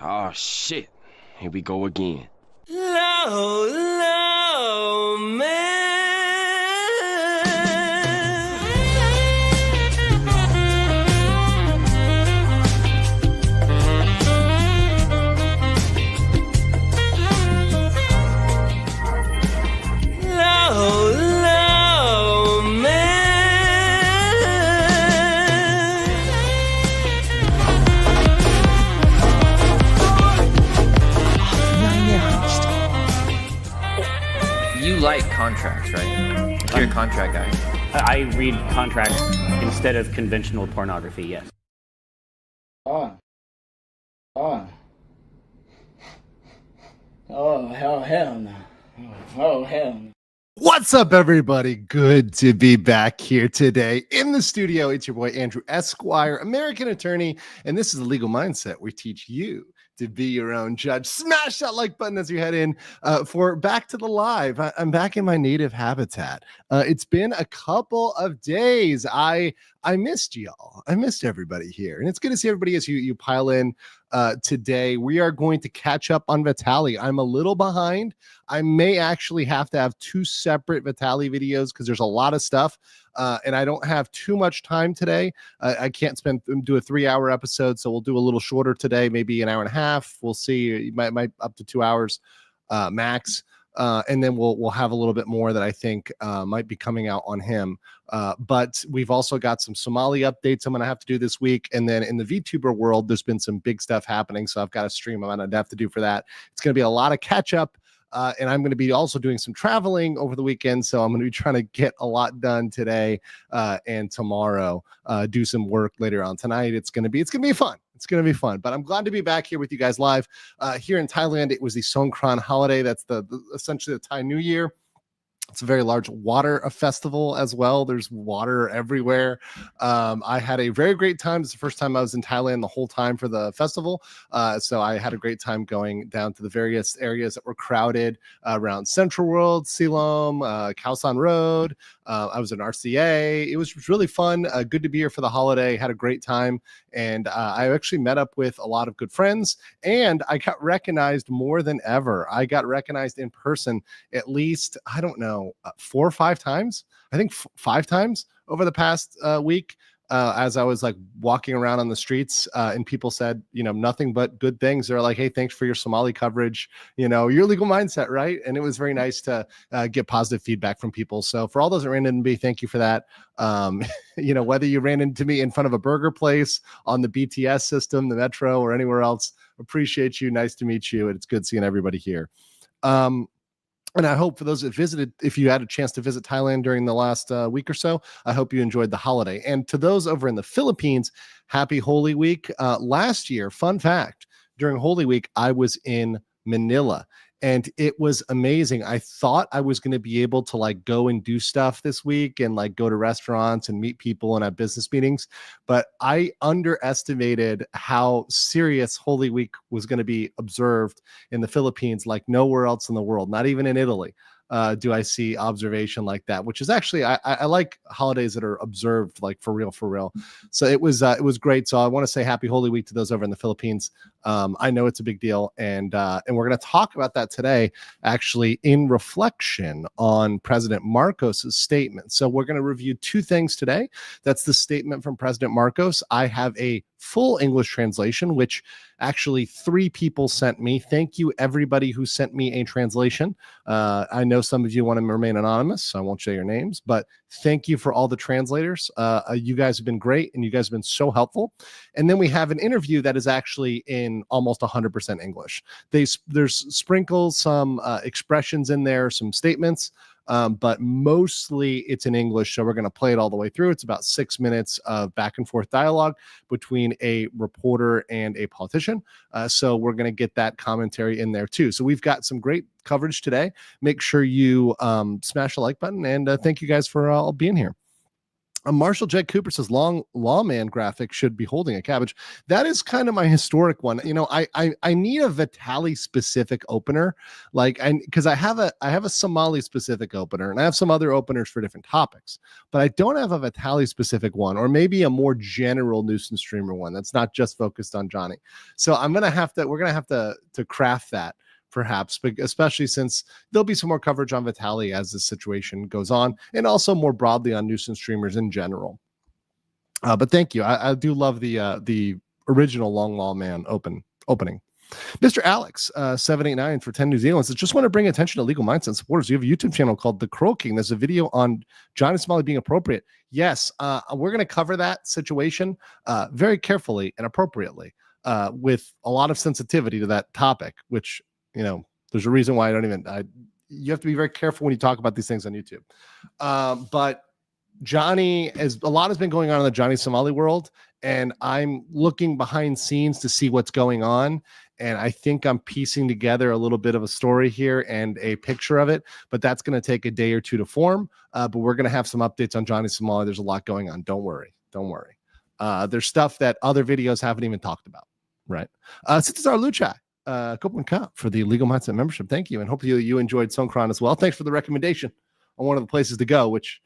Oh shit, here we go again. Low, man. Low, man. You like contracts, right? You're a contract guy. I read contracts instead of conventional pornography, yes. Oh, hell no. Oh, hell no. What's up, everybody? Good to be back here today in the studio. It's your boy, Andrew Esquire, American attorney, and this is the Legal Mindset. We teach you to be your own judge. Smash that like button as you head in for Back to the Live. I'm back in my native habitat. It's been a couple of days. I missed y'all. I missed everybody here, and it's good to see everybody as you pile in today. We are going to catch up on Vitaly. I'm a little behind. I may actually have to have two separate Vitaly videos because there's a lot of stuff, and I don't have too much time today. I can't do a 3-hour episode, so we'll do a little shorter today, maybe an hour and a half. We'll see. Might up to 2 hours max. And then we'll have a little bit more that I think might be coming out on him. But we've also got some Somali updates I'm going to have to do this week. And then in the VTuber world, there's been some big stuff happening. So I've got a stream I'm going to have to do for that. It's going to be a lot of catch up. And I'm going to be also doing some traveling over the weekend. So I'm going to be trying to get a lot done today and tomorrow, do some work later on tonight. It's going to be fun. It's going to be fun, but I'm glad to be back here with you guys live. Here in Thailand, it was the Songkran holiday. That's essentially the Thai New Year. It's a very large water festival as well. There's water everywhere. I had a very great time. It's the first time I was in Thailand the whole time for the festival. So I had a great time going down to the various areas that were crowded around Central World, Siloam, Khao San Road. I was in RCA. It was really fun. Good to be here for the holiday. Had a great time. And I actually met up with a lot of good friends. And I got recognized more than ever. I got recognized in person at least, I don't know, 4 or 5 times. I think 5 times over the past week. As I was like walking around on the streets and people said, nothing but good things. They're like, hey, thanks for your Somali coverage. Your Legal Mindset, right? And it was very nice to get positive feedback from people. So for all those that ran into me, thank you for that. Whether you ran into me in front of a burger place, on the BTS system, the metro, or anywhere else, appreciate you. Nice to meet you. And it's good seeing everybody here. And I hope for those that visited, if you had a chance to visit Thailand during the last week or so, I hope you enjoyed the holiday. And to those over in the Philippines, happy Holy Week. Last year, fun fact, during Holy Week, I was in Manila. And it was amazing. I thought I was going to be able to like go and do stuff this week and like go to restaurants and meet people and have business meetings. But I underestimated how serious Holy Week was going to be observed in the Philippines, like nowhere else in the world, not even in Italy. Do I see observation like that, which is actually, I like holidays that are observed like for real. So it was great. So I want to say happy Holy Week to those over in the Philippines. I know it's a big deal. And we're going to talk about that today, actually in reflection on President Marcos's statement. So we're going to review 2 things today. That's the statement from President Marcos. I have a full English translation, which actually 3 people sent me. Thank you, everybody who sent me a translation. I know some of you want to remain anonymous, so I won't share your names, but thank you for all the translators. You guys have been great, and you guys have been so helpful. And then we have an interview that is actually in almost 100% English. There's sprinkles some expressions in there, some statements, but mostly it's in English. So we're going to play it all the way through. It's about 6 minutes of back and forth dialogue between a reporter and a politician. So we're going to get that commentary in there too. So we've got some great coverage today. Make sure you smash the like button, and thank you guys for all being here. Marshall Jed Cooper says long lawman graphic should be holding a cabbage. That is kind of my historic one. You know, I need a Vitaly specific opener, because I have a Somali specific opener, and I have some other openers for different topics, but I don't have a Vitaly specific one, or maybe a more general nuisance streamer one that's not just focused on Johnny. So we're gonna have to craft that, perhaps, but especially since there'll be some more coverage on Vitaly as the situation goes on, and also more broadly on nuisance streamers in general. But thank you. I do love the original Long Law Man opening. Mr. Alex 789 for 10 New Zealand says, just want to bring attention to Legal Mindset supporters. You have a YouTube channel called The Crow King. There's a video on Johnny Somali being appropriate. Yes, we're going to cover that situation very carefully and appropriately, with a lot of sensitivity to that topic, which, you know, there's a reason why you have to be very careful when you talk about these things on YouTube. But Johnny, a lot has been going on in the Johnny Somali world, and I'm looking behind scenes to see what's going on. And I think I'm piecing together a little bit of a story here and a picture of it, but that's going to take a day or two to form. But we're going to have some updates on Johnny Somali. There's a lot going on. Don't worry. There's stuff that other videos haven't even talked about, right? Cesar Lucha. Copeland Cup for the Legal Mindset membership. Thank you. And hopefully you enjoyed Songkran as well. Thanks for the recommendation on one of the places to go, which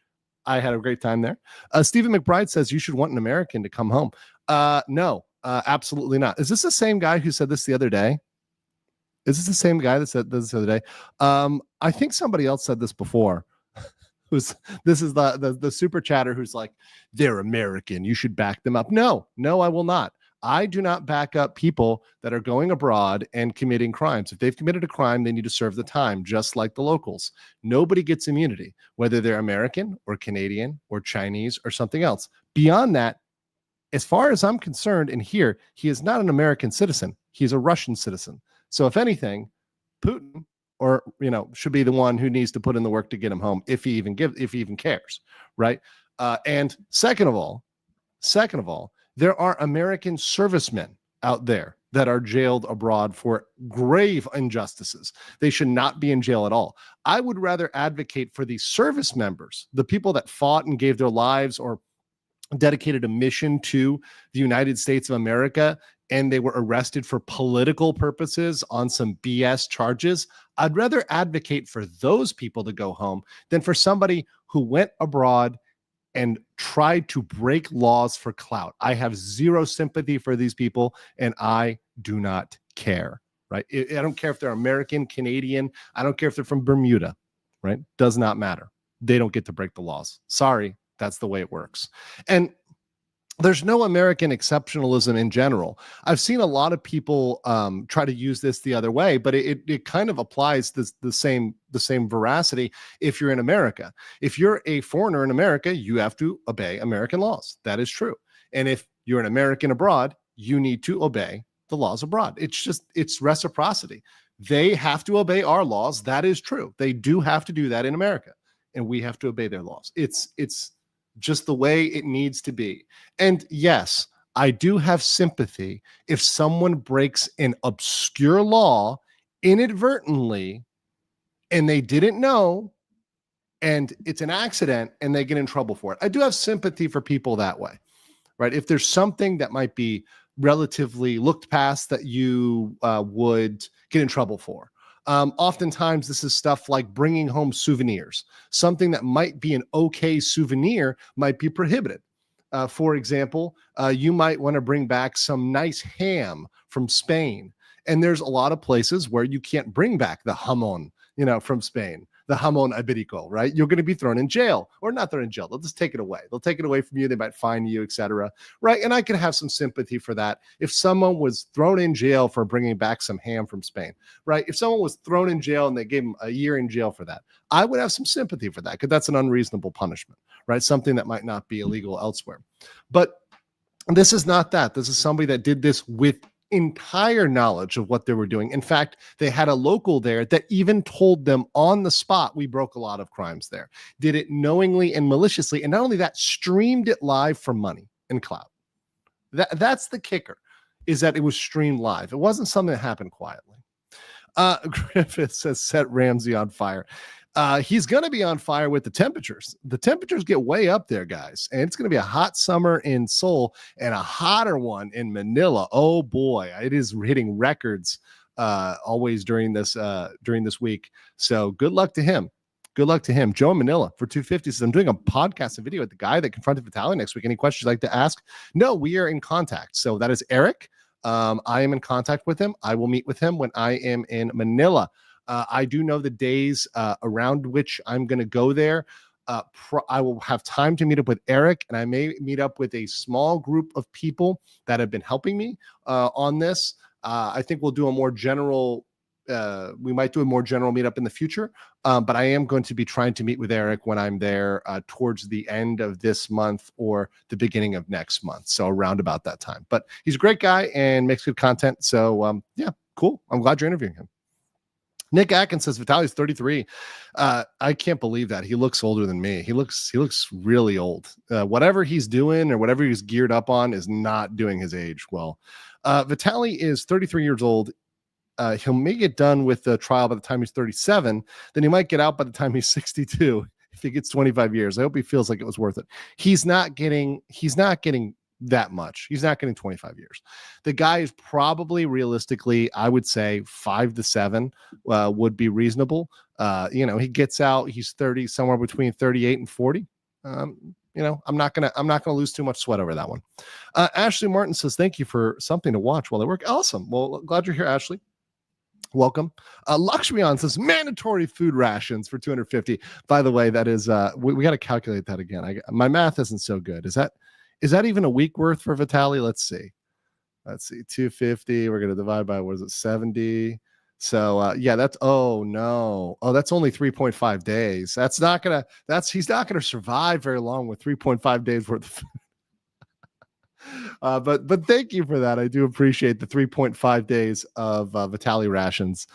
I had a great time there. Stephen McBride says you should want an American to come home. No, absolutely not. Is this the same guy who said this the other day? Is this the same guy that said this the other day? I think somebody else said this before. This is the super chatter who's like, they're American, you should back them up. No, I will not. I do not back up people that are going abroad and committing crimes. If they've committed a crime, they need to serve the time, just like the locals. Nobody gets immunity, whether they're American or Canadian or Chinese or something else. Beyond that, as far as I'm concerned, and here, he is not an American citizen. He's a Russian citizen. So if anything, Putin should be the one who needs to put in the work to get him home, if he even cares, right? And second of all, there are American servicemen out there that are jailed abroad for grave injustices. They should not be in jail at all. I would rather advocate for the service members, the people that fought and gave their lives or dedicated a mission to the United States of America, and they were arrested for political purposes on some BS charges. I'd rather advocate for those people to go home than for somebody who went abroad and tried to break laws for clout. I have zero sympathy for these people, and I do not care, right? I don't care if they're American, Canadian. I don't care if they're from Bermuda, right? Does not matter. They don't get to break the laws. Sorry, that's the way it works. And there's no American exceptionalism in general. I've seen a lot of people try to use this the other way, but it kind of applies the same veracity if you're in America. If you're a foreigner in America, you have to obey American laws. That is true. And if you're an American abroad, you need to obey the laws abroad. It's reciprocity. They have to obey our laws. That is true. They do have to do that in America, and we have to obey their laws. It's just the way it needs to be. And yes, I do have sympathy if someone breaks an obscure law inadvertently and they didn't know, and it's an accident and they get in trouble for it. I do have sympathy for people that way, right? If there's something that might be relatively looked past that you would get in trouble for. Oftentimes this is stuff like bringing home souvenirs. Something that might be an okay souvenir might be prohibited. For example, you might want to bring back some nice ham from Spain. And there's a lot of places where you can't bring back the jamon, from Spain, the jamon iberico, right? You're going to be thrown in jail, or not thrown in jail. They'll just take it away. They'll take it away from you. They might fine you, etc. Right? And I can have some sympathy for that. If someone was thrown in jail for bringing back some ham from Spain, right? If someone was thrown in jail and they gave him a year in jail for that, I would have some sympathy for that, because that's an unreasonable punishment, right? Something that might not be illegal elsewhere. But this is not that. This is somebody that did this with entire knowledge of what they were doing. In fact, they had a local there that even told them on the spot, we broke a lot of crimes there. Did it knowingly and maliciously. And not only that, streamed it live for money and clout. That's the kicker, is that it was streamed live. It wasn't something that happened quietly. Griffith says, set Ramsey on fire. He's going to be on fire with the temperatures. The temperatures get way up there, guys, and it's going to be a hot summer in Seoul and a hotter one in Manila. Oh boy, it is hitting records always during this week. So good luck to him. Good luck to him. Joe in Manila for 250 says, I'm doing a podcast and video with the guy that confronted Vitaly next week. Any questions you'd like to ask? No, we are in contact. So that is Eric. I am in contact with him. I will meet with him when I am in Manila. I do know the days around which I'm going to go there. I will have time to meet up with Eric, and I may meet up with a small group of people that have been helping me on this. I think we'll do a more general we might do a more general meetup in the future, but I am going to be trying to meet with Eric when I'm there towards the end of this month or the beginning of next month, so around about that time. But he's a great guy and makes good content, so yeah, cool. I'm glad you're interviewing him. Nick Atkins says Vitaly's 33. I can't believe that. He looks older than me. He looks really old. Whatever he's doing or whatever he's geared up on is not doing his age well. Vitaly is 33 years old. He'll may get done with the trial by the time he's 37. Then he might get out by the time he's 62 if he gets 25 years. I hope he feels like it was worth it. He's not getting that much. He's not getting 25 years. The guy is probably realistically, I would say 5 to 7 would be reasonable. He gets out, he's 30, somewhere between 38 and 40. I'm not gonna lose too much sweat over that one. Ashley Martin says, thank you for something to watch while I work. Awesome. Well, glad you're here, Ashley. Welcome. Lakshmian says mandatory food rations for 250. By the way, that is we got to calculate that again. My math isn't so good. Is that even a week worth for Vitaly? Let's see. 250. We're gonna divide by 70. So yeah, that's that's only 3.5 days. He's not gonna survive very long with 3.5 days worth of food. But thank you for that. I do appreciate the 3.5 days of Vitaly rations.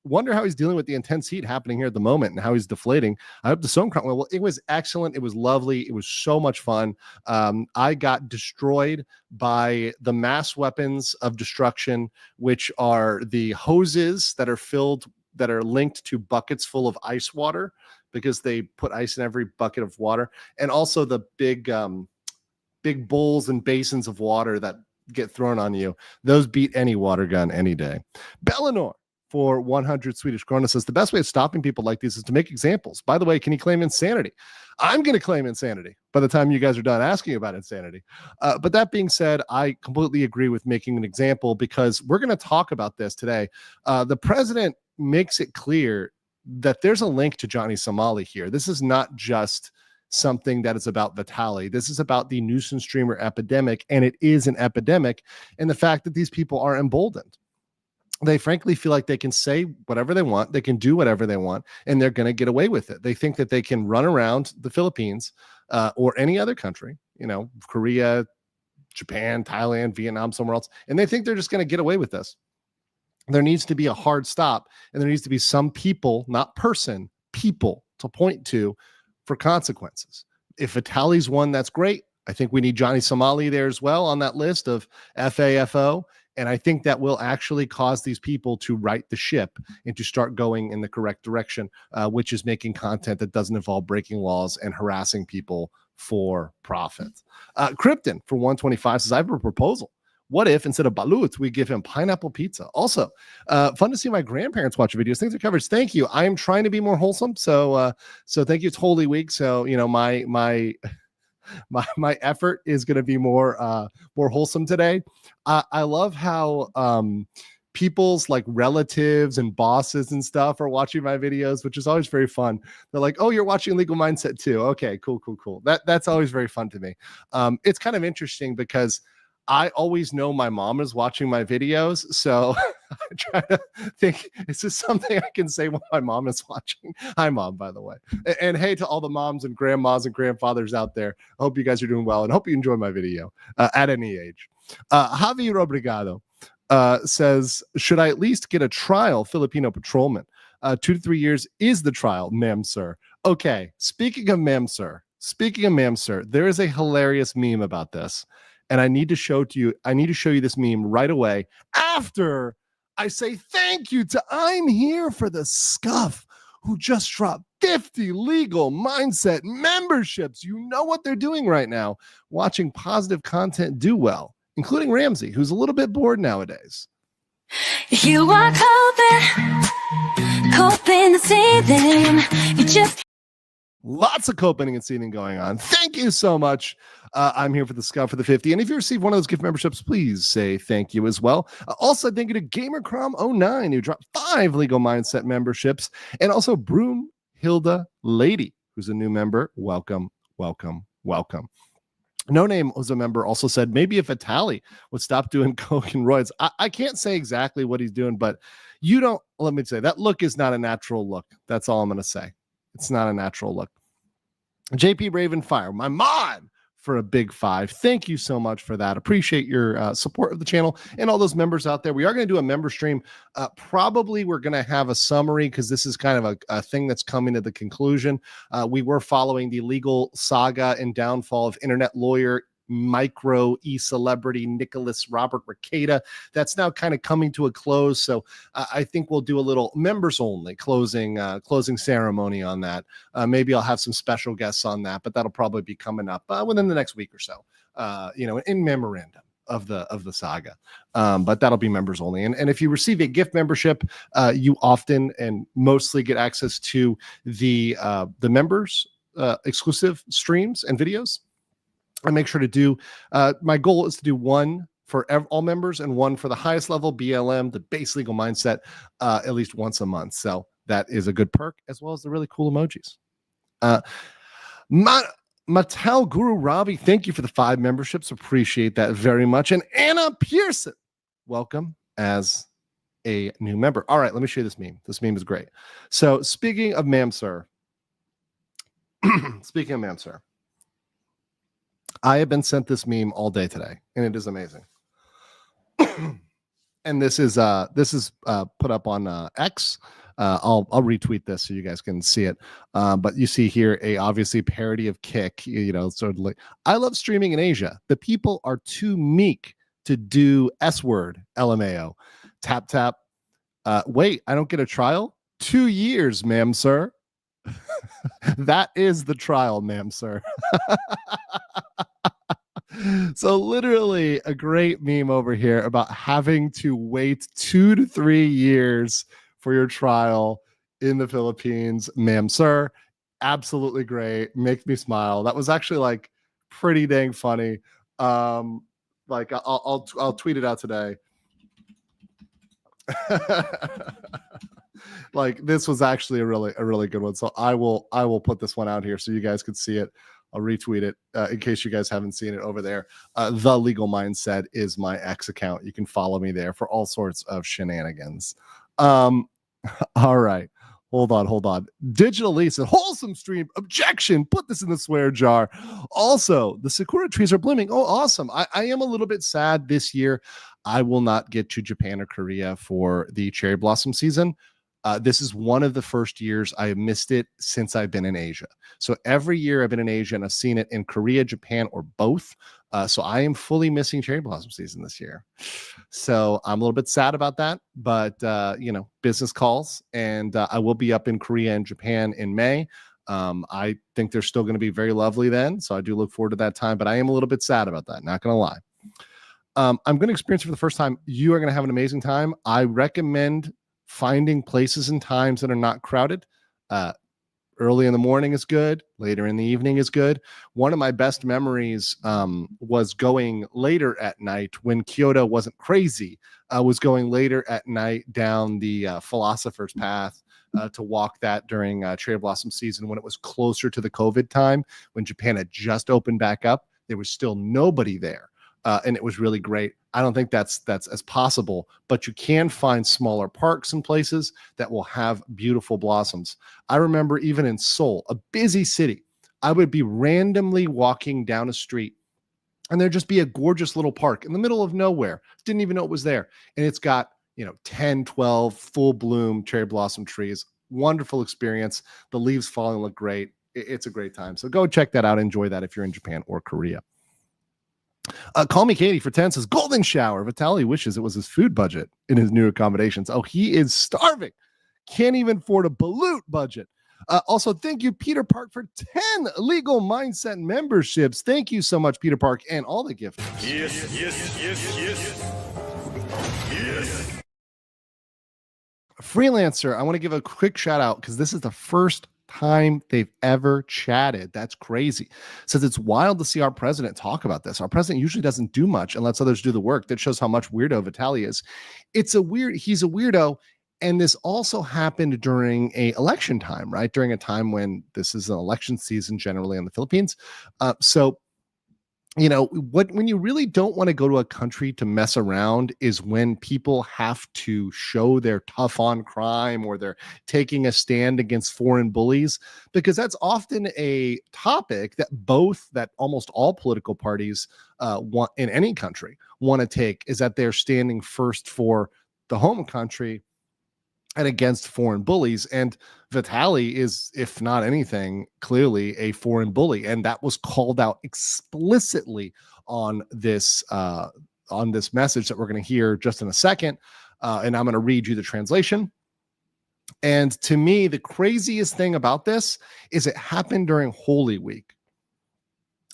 Wonder how he's dealing with the intense heat happening here at the moment and how he's deflating. I hope the Somcron, well, it was excellent. It was lovely. It was so much fun. I got destroyed by the mass weapons of destruction, which are the hoses that are linked to buckets full of ice water because they put ice in every bucket of water. And also the big bowls and basins of water that get thrown on you. Those beat any water gun any day. Bellinor for 100 Swedish krona says the best way of stopping people like these is to make examples. By the way, can he claim insanity? I'm going to claim insanity by the time you guys are done asking about insanity. But that being said, I completely agree with making an example because we're going to talk about this today. The president makes it clear that there's a link to Johnny Somali here. This is not just something that is about Vitaly. This is about the nuisance streamer epidemic, and it is an epidemic. And the fact that these people are emboldened. They frankly feel like they can say whatever they want, they can do whatever they want, and they're going to get away with it. They think that they can run around the Philippines or any other country, Korea, Japan, Thailand, Vietnam, somewhere else, and they think they're just going to get away with this. There needs to be a hard stop, and there needs to be some people, not person, people to point to for consequences. If Vitaly's one, that's great. I think we need Johnny Somali there as well on that list of FAFO. And I think that will actually cause these people to right the ship and to start going in the correct direction, which is making content that doesn't involve breaking laws and harassing people for profit. Krypton for 125 says, I have a proposal. What if instead of balut, we give him pineapple pizza? Also, fun to see my grandparents watch videos. Thanks for coverage. Thank you. I am trying to be more wholesome. So thank you. It's Holy Week. So, my effort is going to be more wholesome today. I love how people's like relatives and bosses and stuff are watching my videos, which is always very fun. They're like, "Oh, you're watching Legal Mindset too? Okay, cool. That's always very fun to me. It's kind of interesting because I always know my mom is watching my videos, so I try to think, is this something I can say while my mom is watching? Hi, Mom, by the way. And hey to all the moms and grandmas and grandfathers out there. I hope you guys are doing well and hope you enjoy my video at any age. Javier Obrigado says, should I at least get a trial Filipino patrolman? 2 to 3 years is the trial, ma'am, sir. Okay, speaking of ma'am, sir, there is a hilarious meme about this. And I need to show you this meme right away after I say thank you to I'm here for the scuff. who just dropped 50 legal mindset memberships. You know what they're doing right now, watching positive content do well, including Ramsey, who's a little bit bored nowadays. You are coping the ceiling. You just Lots of coping and seating going on. Thank you so much. I'm here for the Scout for the 50. And if you receive one of those gift memberships, please say thank you as well. Also, thank you to GamerCrom09, who dropped 5 legal mindset memberships. And also Broomhilda Lady, who's a new member. Welcome, welcome, welcome. No Name was a member, also said maybe if Vitaly would stop doing coke and roids. I can't say exactly what he's doing, but let me say that look is not a natural look. That's all I'm going to say. It's not a natural look. JP Ravenfire, my mod, for a big 5. Thank you so much for that. Appreciate your support of the channel and all those members out there. We are going to do a member stream. Probably we're going to have a summary because this is kind of a thing that's coming to the conclusion. We were following the legal saga and downfall of internet lawyer micro e-celebrity Nicholas Robert Rekieta. That's now kind of coming to a close. So I think we'll do a little members only closing ceremony on that. Maybe I'll have some special guests on that, but that'll probably be coming up within the next week or so, in memorandum of the saga. But that'll be members only. And if you receive a gift membership, you often and mostly get access to the members exclusive streams and videos. I make sure to do, my goal is to do one for all members and one for the highest level BLM, the base legal mindset, at least once a month. So that is a good perk, as well as the really cool emojis. Mattel Guru Robbie, thank you for the 5 memberships. Appreciate that very much. And Anna Pearson, welcome as a new member. All right, let me show you this meme. This meme is great. So speaking of Mamsir, I have been sent this meme all day today, and it is amazing. And this is put up on X. I'll retweet this so you guys can see it. But you see here a obviously parody of Kick. Sort of like, I love streaming in Asia. The people are too meek to do S word. LMAO. Tap tap. Wait, I don't get a trial. 2 years, ma'am, sir. That is the trial, ma'am, sir. So literally a great meme over here about having to wait 2 to 3 years for your trial in the Philippines, ma'am, sir. Absolutely great. Makes me smile. That was actually like pretty dang funny. Like I'll tweet it out today. Like this was actually a really good one. So I will put this one out here so you guys can see it. I'll retweet it in case you guys haven't seen it over there. The Legal Mindset is my X account. You can follow me there for all sorts of shenanigans. All right. Hold on. Digital Lisa, wholesome stream, objection, put this in the swear jar. Also, the Sakura trees are blooming. Oh, awesome. I am a little bit sad this year. I will not get to Japan or Korea for the cherry blossom season. This is one of the first years I have missed it since I've been in Asia. So every year I've been in Asia and I've seen it in Korea, Japan, or both. So I am fully missing cherry blossom season this year. So I'm a little bit sad about that, but business calls, and I will be up in Korea and Japan in May. I think they're still going to be very lovely then. So I do look forward to that time, but I am a little bit sad about that. Not going to lie. I'm going to experience it for the first time. You are going to have an amazing time. I recommend finding places and times that are not crowded. Early in the morning is good. Later in the evening is good. One of my best memories was going later at night when Kyoto wasn't crazy. I was going later at night down the Philosopher's Path to walk that during cherry blossom season when it was closer to the COVID time, when Japan had just opened back up. There was still nobody there. And it was really great. I don't think that's as possible, but you can find smaller parks and places that will have beautiful blossoms. I remember even in Seoul, a busy city, I would be randomly walking down a street and there'd just be a gorgeous little park in the middle of nowhere. Didn't even know it was there. And it's got, 10, 12 full bloom cherry blossom trees. Wonderful experience. The leaves falling look great. It's a great time. So go check that out. Enjoy that if you're in Japan or Korea. Call Me Katie for 10 says golden shower. Vitaly wishes it was his food budget in his new accommodations. Oh, he is starving. can't even afford a balut budget. Also, thank you, Peter Park, for 10 Legal Mindset memberships. Thank you so much, Peter Park, and all the gifters. Freelancer, I want to give a quick shout out because this is the first time they've ever chatted. That's crazy. Says it's wild to see our president talk about this. Our president usually doesn't do much and lets others do the work. That shows how much weirdo Vitaly is. He's a weirdo. And this also happened during a election time, right? During a time when this is an election season generally in the Philippines. So when you really don't want to go to a country to mess around is when people have to show they're tough on crime or they're taking a stand against foreign bullies, because that's often a topic that almost all political parties want in any country want to take, is that they're standing first for the home country and against foreign bullies. And Vitaly is, if not anything, clearly a foreign bully. And that was called out explicitly on this message that we're going to hear just in a second. And I'm going to read you the translation. And to me, the craziest thing about this is it happened during Holy Week.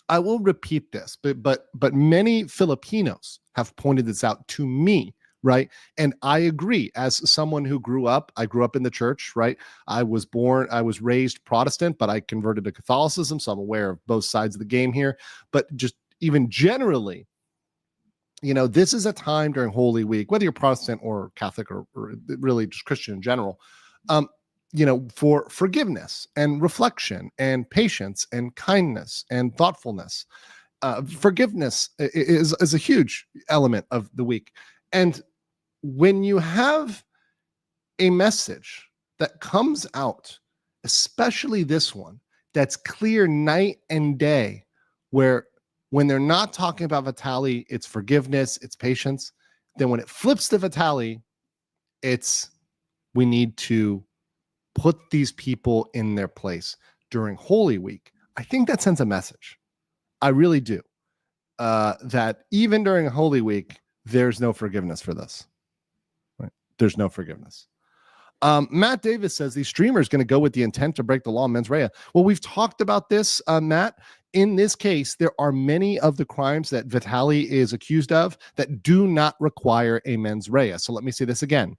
I will repeat this, but many Filipinos have pointed this out to me. Right. And I agree. As someone who I grew up in the church, right? I was raised Protestant, but I converted to Catholicism. So I'm aware of both sides of the game here. But just even generally, this is a time during Holy Week, whether you're Protestant or Catholic or really just Christian in general, for forgiveness and reflection and patience and kindness and thoughtfulness. Forgiveness is a huge element of the week. And when you have a message that comes out, especially this one, that's clear night and day, where when they're not talking about Vitaly, it's forgiveness, it's patience. Then when it flips to Vitaly, it's we need to put these people in their place during Holy Week. I think that sends a message. I really do. That even during Holy Week, there's no forgiveness for this. Right? There's no forgiveness. Matt Davis says these streamers going to go with the intent to break the law, mens rea. Well, we've talked about this, Matt. In this case, there are many of the crimes that Vitaly is accused of that do not require a mens rea. So let me say this again.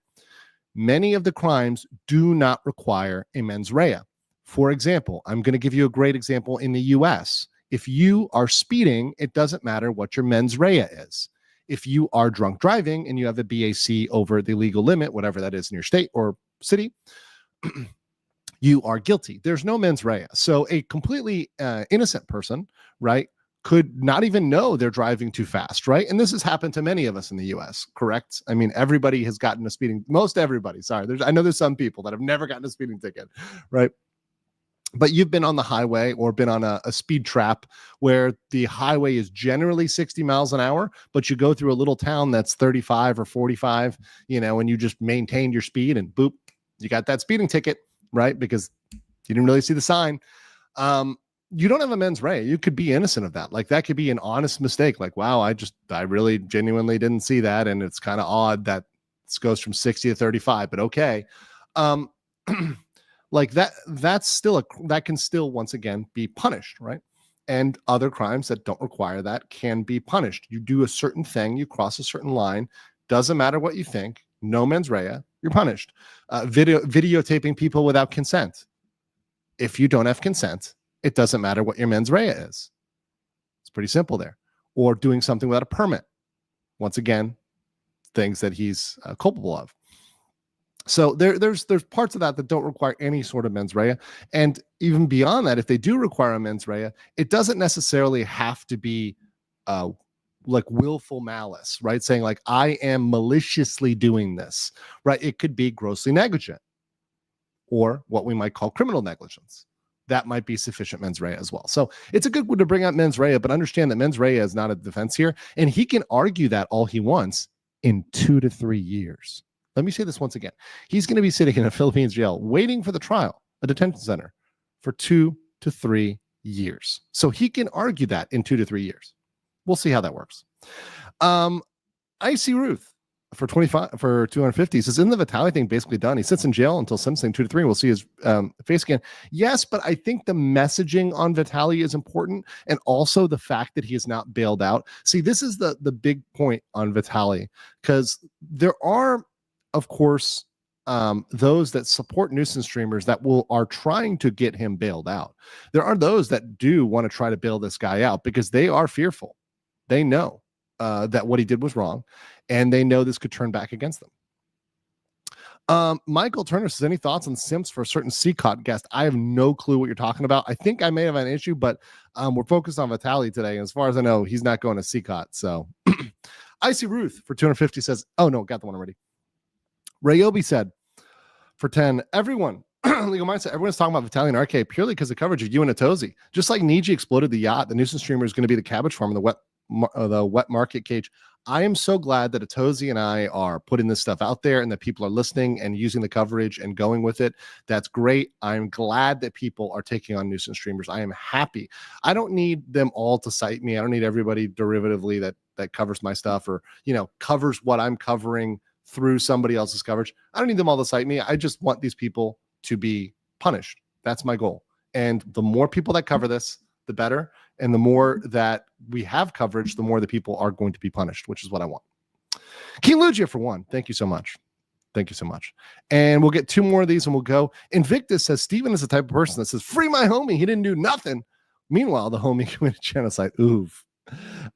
Many of the crimes do not require a mens rea. For example, I'm going to give you a great example in the US. If you are speeding, it doesn't matter what your mens rea is. If you are drunk driving and you have a BAC over the legal limit, whatever that is in your state or city, you are guilty. There's no mens rea. So a completely innocent person, right, could not even know they're driving too fast, right? And this has happened to many of us in the US, correct? I mean, everybody has gotten a speeding, most everybody, sorry. I know there's some people that have never gotten a speeding ticket, right? But you've been on the highway or been on a speed trap where the highway is generally 60 miles an hour, but you go through a little town that's 35 or 45, and you just maintained your speed and boop, you got that speeding ticket, right? Because you didn't really see the sign. You don't have a mens rea. You could be innocent of that. Like that could be an honest mistake. Like, wow, I really genuinely didn't see that. And it's kind of odd that this goes from 60 to 35, but okay. Like that can still once again be punished, right? And other crimes that don't require that can be punished. You do a certain thing, you cross a certain line, doesn't matter what you think, no mens rea, you're punished. Videotaping people without consent. If you don't have consent, it doesn't matter what your mens rea is. It's pretty simple there. Or doing something without a permit. Once again, things that he's culpable of. So there's parts of that don't require any sort of mens rea. And even beyond that, if they do require a mens rea, it doesn't necessarily have to be like willful malice, right? Saying like, I am maliciously doing this, right? It could be grossly negligent or what we might call criminal negligence. That might be sufficient mens rea as well. So it's a good one to bring out mens rea, but understand that mens rea is not a defense here. And he can argue that all he wants in 2 to 3 years. Let me say this once again. He's going to be sitting in a Philippines jail waiting for the trial, a detention center, for 2 to 3 years. So he can argue that in 2 to 3 years. We'll see how that works. Icy Ruth. for 25 for 250 says, isn't the Vitaly thing basically done? He sits in jail until sentencing 2 to 3. We'll see his face again. Yes, but I think the messaging on Vitaly is important, and also the fact that he is not bailed out. See, this is the big point on Vitaly, because there are, of course, those that support nuisance streamers that are trying to get him bailed out. There are those that do want to try to bail this guy out because they are fearful. They know that what he did was wrong, and they know this could turn back against them. Michael Turner says, any thoughts on simps for a certain CCOT guest? I have no clue what you're talking about. I think I may have an issue, but we're focused on Vitaly today. As far as I know, he's not going to CCOT. So Icy Ruth for 250 says, oh no, got the one already. Rayobi said for 10, everyone, legal mindset, everyone's talking about Vitaly and RK purely because of coverage of you and Atozi. Just like Niji exploded the yacht, the nuisance streamer is going to be the cabbage farm in the wet market cage. I am so glad that Atozi and I are putting this stuff out there and that people are listening and using the coverage and going with it. That's great. I'm glad that people are taking on nuisance streamers. I am happy. I don't need them all to cite me. I don't need everybody derivatively that covers my stuff or, covers what I'm covering through somebody else's coverage. I don't need them all to cite me. I just want these people to be punished. That's my goal. And the more people that cover this, the better. And the more that we have coverage, the more the people are going to be punished, which is what I want. King Lugia for 1. Thank you so much. Thank you so much. And we'll get 2 more of these and we'll go. Invictus says, Steven is the type of person that says, free my homie. He didn't do nothing. Meanwhile, the homie committed genocide. Oof.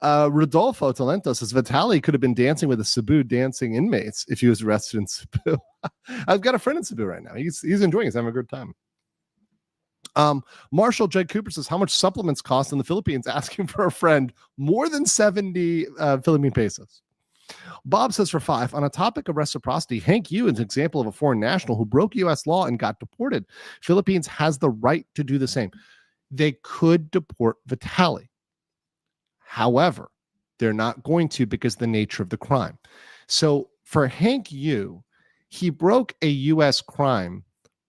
Rodolfo Talento says, Vitaly could have been dancing with the Cebu dancing inmates if he was arrested in Cebu. I've got a friend in Cebu right now. He's enjoying it. He's having a good time. Marshall Jed Cooper says, how much supplements cost in the Philippines? Asking for a friend. More than 70 Philippine pesos. Bob says for 5, on a topic of reciprocity, Hank Yu is an example of a foreign national who broke U.S. law and got deported. Philippines has the right to do the same. They could deport Vitaly. However, they're not going to because of the nature of the crime. So for Hank Yu, he broke a U.S. crime.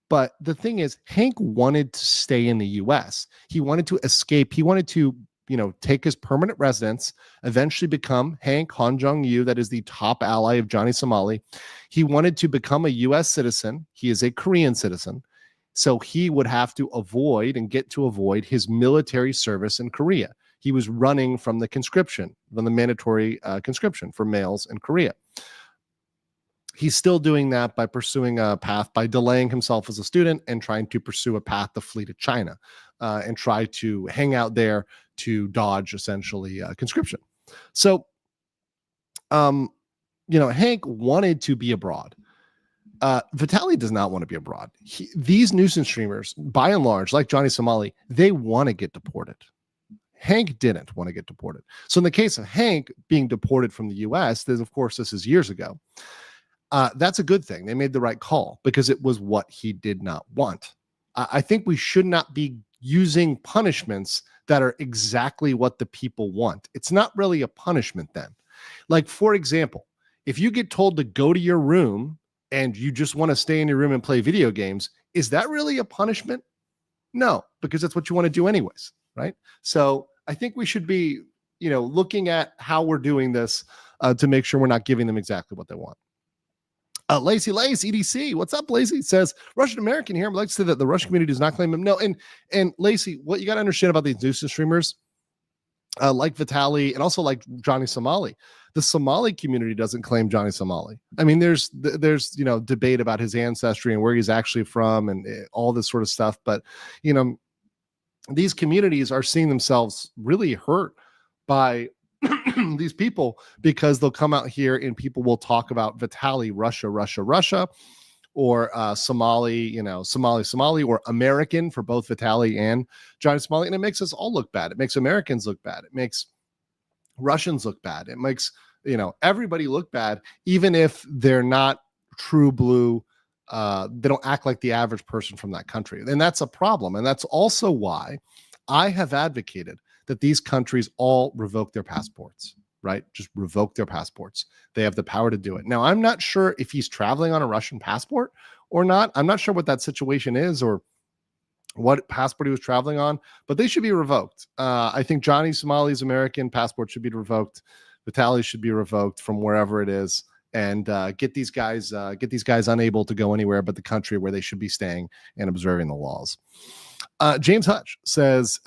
But the thing is, Hank wanted to stay in the U.S. He wanted to escape. He wanted to, take his permanent residence, eventually become Hank Hanjong Yu, that is the top ally of Johnny Somali. He wanted to become a U.S. citizen. He is a Korean citizen. So he would have to avoid his military service in Korea. He was running from the mandatory conscription for males in Korea. He's still doing that by pursuing a path, by delaying himself as a student and trying to pursue a path to flee to China and try to hang out there to dodge essentially conscription. So, Hank wanted to be abroad. Vitaly does not want to be abroad. These nuisance streamers, by and large, like Johnny Somali, they want to get deported. Hank didn't want to get deported. So in the case of Hank being deported from the U.S., this is years ago. That's a good thing. They made the right call because it was what he did not want. I think we should not be using punishments that are exactly what the people want. It's not really a punishment then. Like, for example, if you get told to go to your room and you just want to stay in your room and play video games, is that really a punishment? No, because that's what you want to do anyways, right? So I think we should be, looking at how we're doing this to make sure we're not giving them exactly what they want. Lacey Lace, EDC, what's up, Lacey? Says, Russian American here. I'd like to say that the Russian community does not claim him. No, and Lacey, what you got to understand about these nuisance streamers, like Vitaly and also like Johnny Somali, the Somali community doesn't claim Johnny Somali. I mean, there's debate about his ancestry and where he's actually from and all this sort of stuff. But, these communities are seeing themselves really hurt by these people because they'll come out here and people will talk about Vitaly, Russia, or Somali, Somali, or American for both Vitaly and Johnny Somali. And it makes us all look bad. It makes Americans look bad. It makes Russians look bad. It makes, everybody look bad, even if they're not true blue. They don't act like the average person from that country. And that's a problem. And that's also why I have advocated that these countries all revoke their passports, right? Just revoke their passports. They have the power to do it. Now, I'm not sure if he's traveling on a Russian passport or not. I'm not sure what that situation is or what passport he was traveling on, but they should be revoked. I think Johnny Somali's American passport should be revoked. Vitaly should be revoked from wherever it is. and get these guys unable to go anywhere but the country where they should be staying and observing the laws. James Hutch says,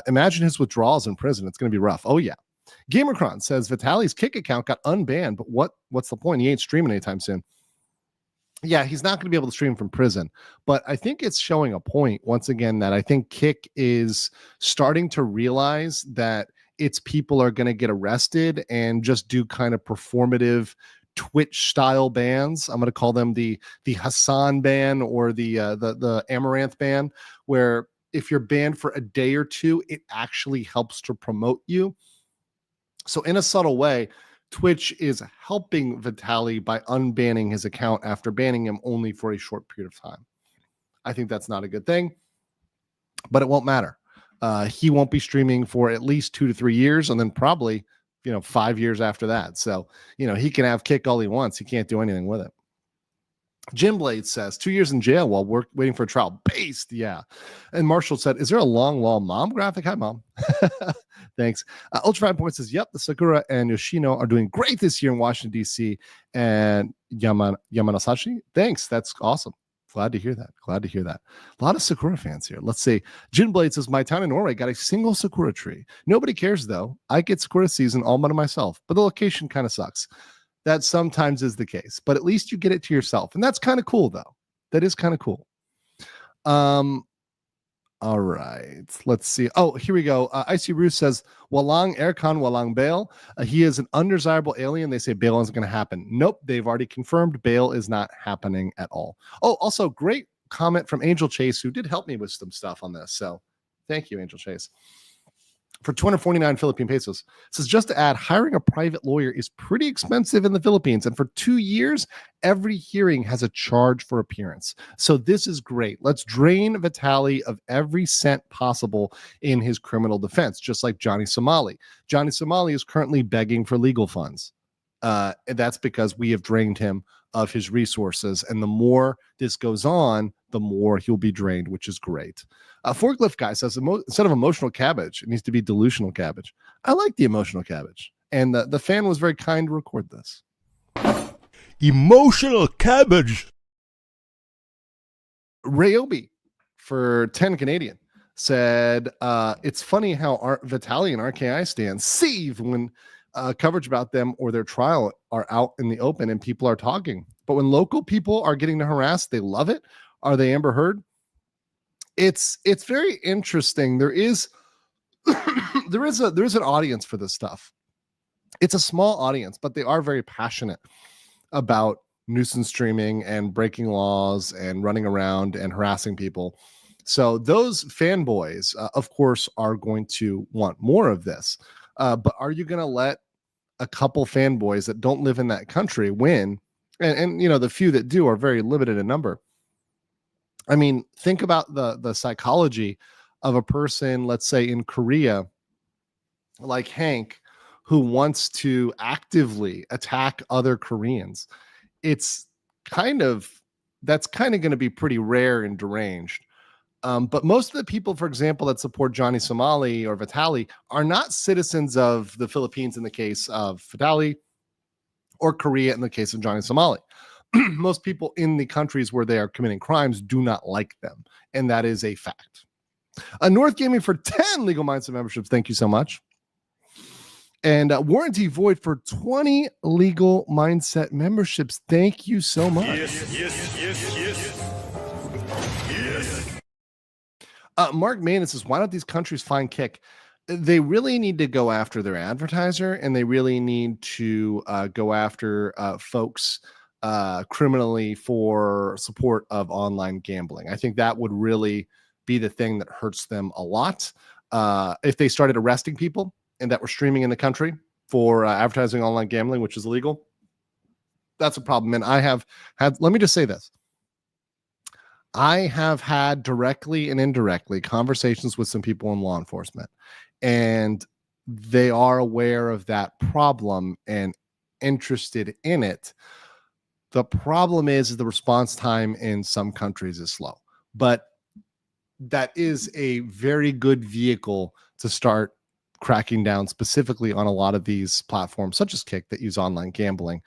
imagine his withdrawals in prison. It's going to be rough. Oh, yeah. Gamercron says, Vitaly's Kick account got unbanned, but what's the point? He ain't streaming anytime soon. Yeah, he's not going to be able to stream from prison. But I think it's showing a point, once again, that I think Kick is starting to realize that its people are going to get arrested and just do kind of performative Twitch style bans. I'm going to call them the Hassan ban or the Amaranth ban, where if you're banned for a day or two, it actually helps to promote you. So in a subtle way, Twitch is helping Vitaly by unbanning his account after banning him only for a short period of time. I think that's not a good thing, but it won't matter. He won't be streaming for at least 2 to 3 years, and then probably 5 years after that. So he can have Kick all he wants. He can't do anything with it. Jim Blade says 2 years in jail while waiting for a trial. Based, yeah. And Marshall said, is there a long wall mom graphic? Hi, mom. Thanks. Ultrafine Point says, yep, the Sakura and Yoshino are doing great this year in Washington, D.C. and Yamanasashi. Thanks. That's awesome. Glad to hear that. A lot of Sakura fans here. Let's see. Jim Blade says, my town in Norway got a single Sakura tree. Nobody cares, though. I get Sakura season all by myself, but the location kind of sucks. That sometimes is the case, but at least you get it to yourself. And that's kind of cool, though. That is kind of cool. All right. Let's see. Oh, here we go. Icy Roos says, Walang Erkan Walang Bale. He is an undesirable alien. They say bail isn't going to happen. Nope. They've already confirmed bail is not happening at all. Oh, also great comment from Angel Chase, who did help me with some stuff on this. So thank you, Angel Chase. For 249 Philippine pesos. It says, just to add, hiring a private lawyer is pretty expensive in the Philippines. And for 2 years, every hearing has a charge for appearance. So this is great. Let's drain Vitaly of every cent possible in his criminal defense, just like Johnny Somali. Johnny Somali is currently begging for legal funds. And that's because we have drained him of his resources. And the more this goes on, the more he'll be drained, which is great. Forklift guy says, instead of emotional cabbage, it needs to be delusional cabbage. I like the emotional cabbage. And the fan was very kind to record this. Emotional cabbage. Ryobi for 10 Canadian said, it's funny how Vitaly and RKI stands seethe when coverage about them or their trial are out in the open and people are talking. But when local people are getting harassed, they love it. Are they Amber Heard? It's very interesting. There is an audience for this stuff. It's a small audience, but they are very passionate about nuisance streaming and breaking laws and running around and harassing people. So those fanboys, of course, are going to want more of this. But are you going to let a couple fanboys that don't live in that country win? And the few that do are very limited in number. I mean, think about the psychology of a person, let's say in Korea, like Hank, who wants to actively attack other Koreans. That's kind of going to be pretty rare and deranged. But most of the people, for example, that support Johnny Somali or Vitaly are not citizens of the Philippines in the case of Vitaly or Korea in the case of Johnny Somali. Most people in the countries where they are committing crimes do not like them. And that is a fact. North Gaming for 10 Legal Mindset memberships. Thank you so much. And Warranty Void for 20 Legal Mindset memberships. Thank you so much. Yes. Mark Mann says, why don't these countries find Kick? They really need to go after their advertiser, and they really need to go after folks criminally for support of online gambling. I think that would really be the thing that hurts them a lot. If they started arresting people and that were streaming in the country for advertising online gambling, which is illegal, that's a problem. And I have had, let me just say this. I have had directly and indirectly conversations with some people in law enforcement, and they are aware of that problem and interested in it. The problem is the response time in some countries is slow, but that is a very good vehicle to start cracking down specifically on a lot of these platforms, such as Kick, that use online gambling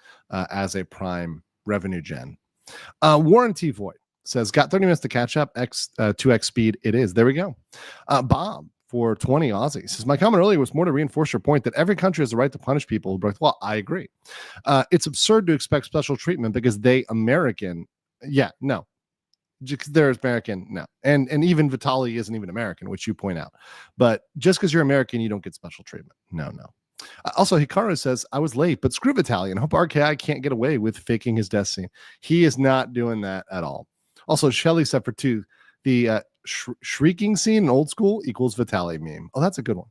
as a prime revenue gen. Warren T. Voigt says, got 30 minutes to catch up. 2x speed. It is. There we go. Bob for 20 Aussie says, my comment earlier was more to reinforce your point that every country has the right to punish people who break. Well, I agree. It's absurd to expect special treatment because they American. Yeah, no. They're American, no. And even Vitaly isn't even American, which you point out. But just because you're American, you don't get special treatment. No. Also, Hikaru says, I was late, but screw Vitaly and hope RKI can't get away with faking his death scene. He is not doing that at all. Also, Shelly said for 2, the shrieking scene in old school equals Vitaly meme. Oh, that's a good one.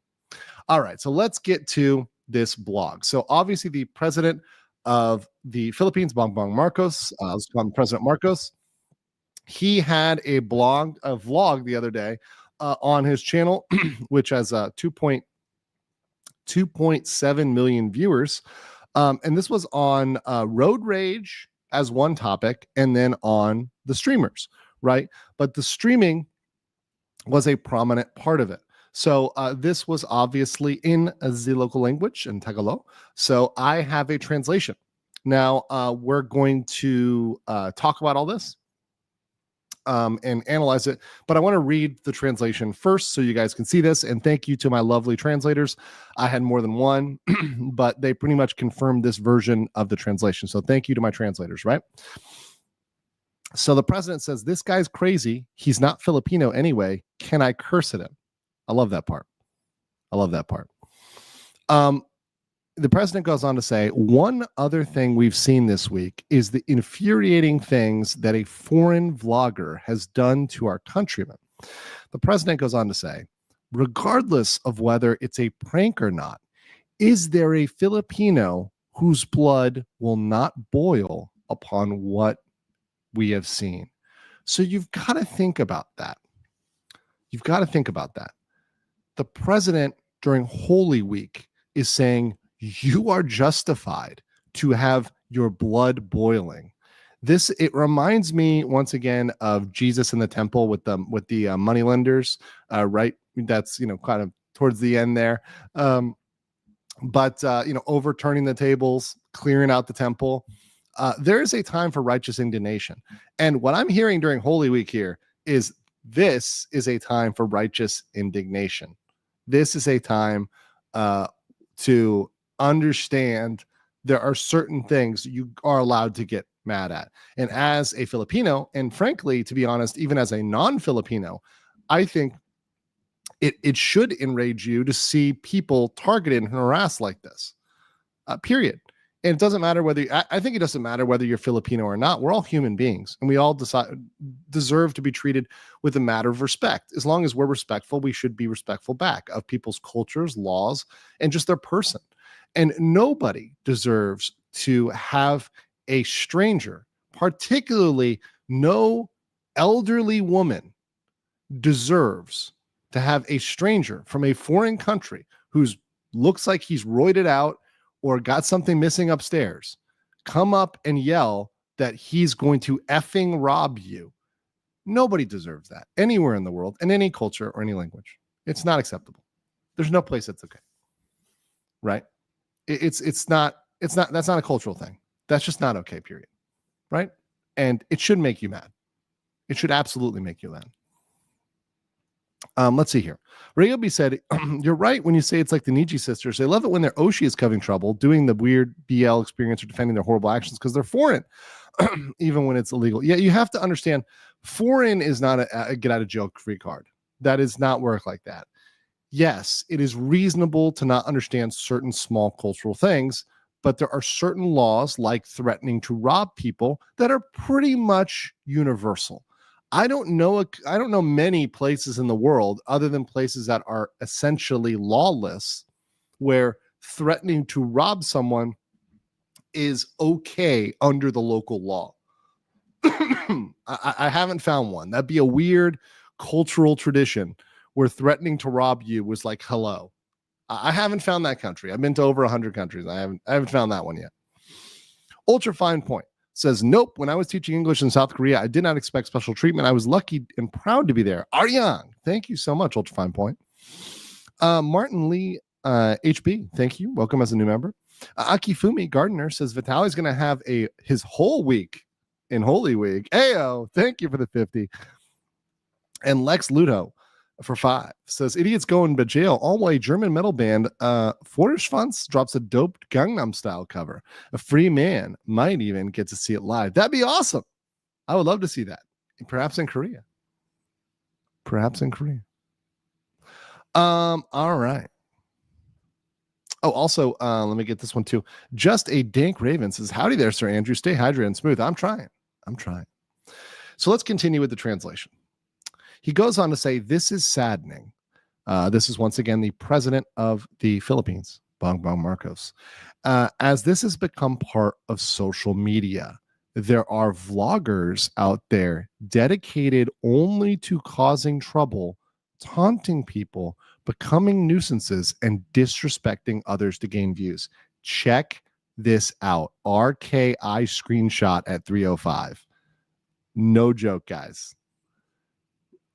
All right, so let's get to this blog. So obviously the president of the Philippines, Bongbong Marcos, let's call him President Marcos, he had a vlog the other day on his channel, which has 2.7 million viewers. And this was on road rage as one topic, and then on the streamers, right? But the streaming was a prominent part of it. So this was obviously in the local language in Tagalog. So I have a translation. Now we're going to talk about all this and analyze it, but I want to read the translation first so you guys can see this. And thank you to my lovely translators. I had more than one, but they pretty much confirmed this version of the translation. So thank you to my translators, right? So the president says, this guy's crazy. He's not Filipino anyway. Can I curse at him? I love that part. The president goes on to say, one other thing we've seen this week is the infuriating things that a foreign vlogger has done to our countrymen. The president goes on to say, regardless of whether it's a prank or not, is there a Filipino whose blood will not boil upon what we have seen? So you've got to think about that. The president during Holy Week is saying, you are justified to have your blood boiling. It reminds me once again of Jesus in the temple with the money lenders, right? That's kind of towards the end there. But overturning the tables, clearing out the temple. There is a time for righteous indignation, and what I'm hearing during Holy Week here is this is a time for righteous indignation. This is a time to understand there are certain things you are allowed to get mad at. And as a Filipino, and frankly, to be honest, even as a non-Filipino, I think it should enrage you to see people targeted and harassed like this, period. And it doesn't matter whether, I think it doesn't matter whether you're Filipino or not. We're all human beings, and we all deserve to be treated with a matter of respect. As long as we're respectful, we should be respectful back of people's cultures, laws, and just their person. And nobody deserves to have a stranger, particularly no elderly woman, deserves to have a stranger from a foreign country who looks like he's roided out or got something missing upstairs come up and yell that he's going to effing rob you. Nobody deserves that anywhere in the world, in any culture or any language. It's not acceptable. There's no place that's okay, right? That's not a cultural thing. That's just not okay, period. Right? And it should make you mad. It should absolutely make you mad. Let's see here. Ryobi said, you're right when you say it's like the Niji sisters. They love it when their Oshi is having trouble doing the weird BL experience or defending their horrible actions because they're foreign, even when it's illegal. Yeah, you have to understand, foreign is not a get out of jail free card. That does not work like that. Yes, it is reasonable to not understand certain small cultural things, but there are certain laws like threatening to rob people that are pretty much universal. I don't know many places in the world other than places that are essentially lawless where threatening to rob someone is okay under the local law. I haven't found one. That'd be a weird cultural tradition where threatening to rob you was like, hello. I haven't found that country. I've been to over 100 countries. I haven't found that one yet. Ultra Fine Point says, nope. When I was teaching English in South Korea, I did not expect special treatment. I was lucky and proud to be there. Aryang, thank you so much, Ultra Fine Point. Martin Lee HB, thank you. Welcome as a new member. Akifumi Gardner says Vitaly's going to have his whole week in Holy Week. Ayo, thank you for the 50. And Lex Ludo for 5 says idiots going to jail. All-way German metal band Forderschwanz drops a dope Gangnam Style cover. A free man might even get to see it live. That'd be awesome. I would love to see that. Perhaps in Korea. All right. Oh, also, let me get this one too. Just a Dank Raven says, howdy there, Sir Andrew. Stay hydrated and smooth. I'm trying. So let's continue with the translation. He goes on to say, this is saddening. This is once again the president of the Philippines, Bongbong Marcos. As this has become part of social media, there are vloggers out there dedicated only to causing trouble, taunting people, becoming nuisances, and disrespecting others to gain views. Check this out. RKI screenshot at 3:05. No joke, guys.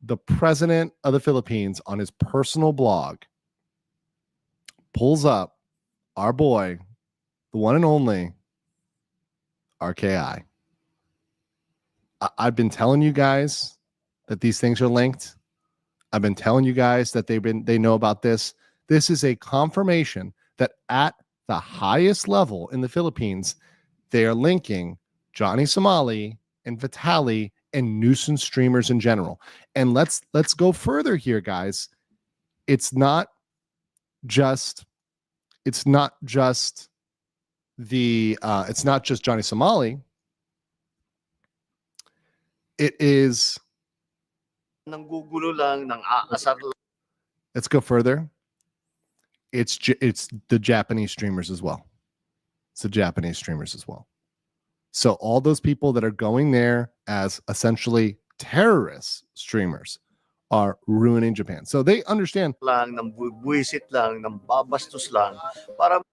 The president of the Philippines on his personal blog pulls up our boy, the one and only RKI. I've been telling you guys that these things are linked. I've been telling you guys that they know about this. This is a confirmation that at the highest level in the Philippines, they are linking Johnny Somali and Vitaly and nuisance streamers in general. And let's go further here, guys. It's not just Johnny Somali. It is. Let's go further. It's the Japanese streamers as well. So all those people that are going there as essentially terrorist streamers are ruining Japan. So they understand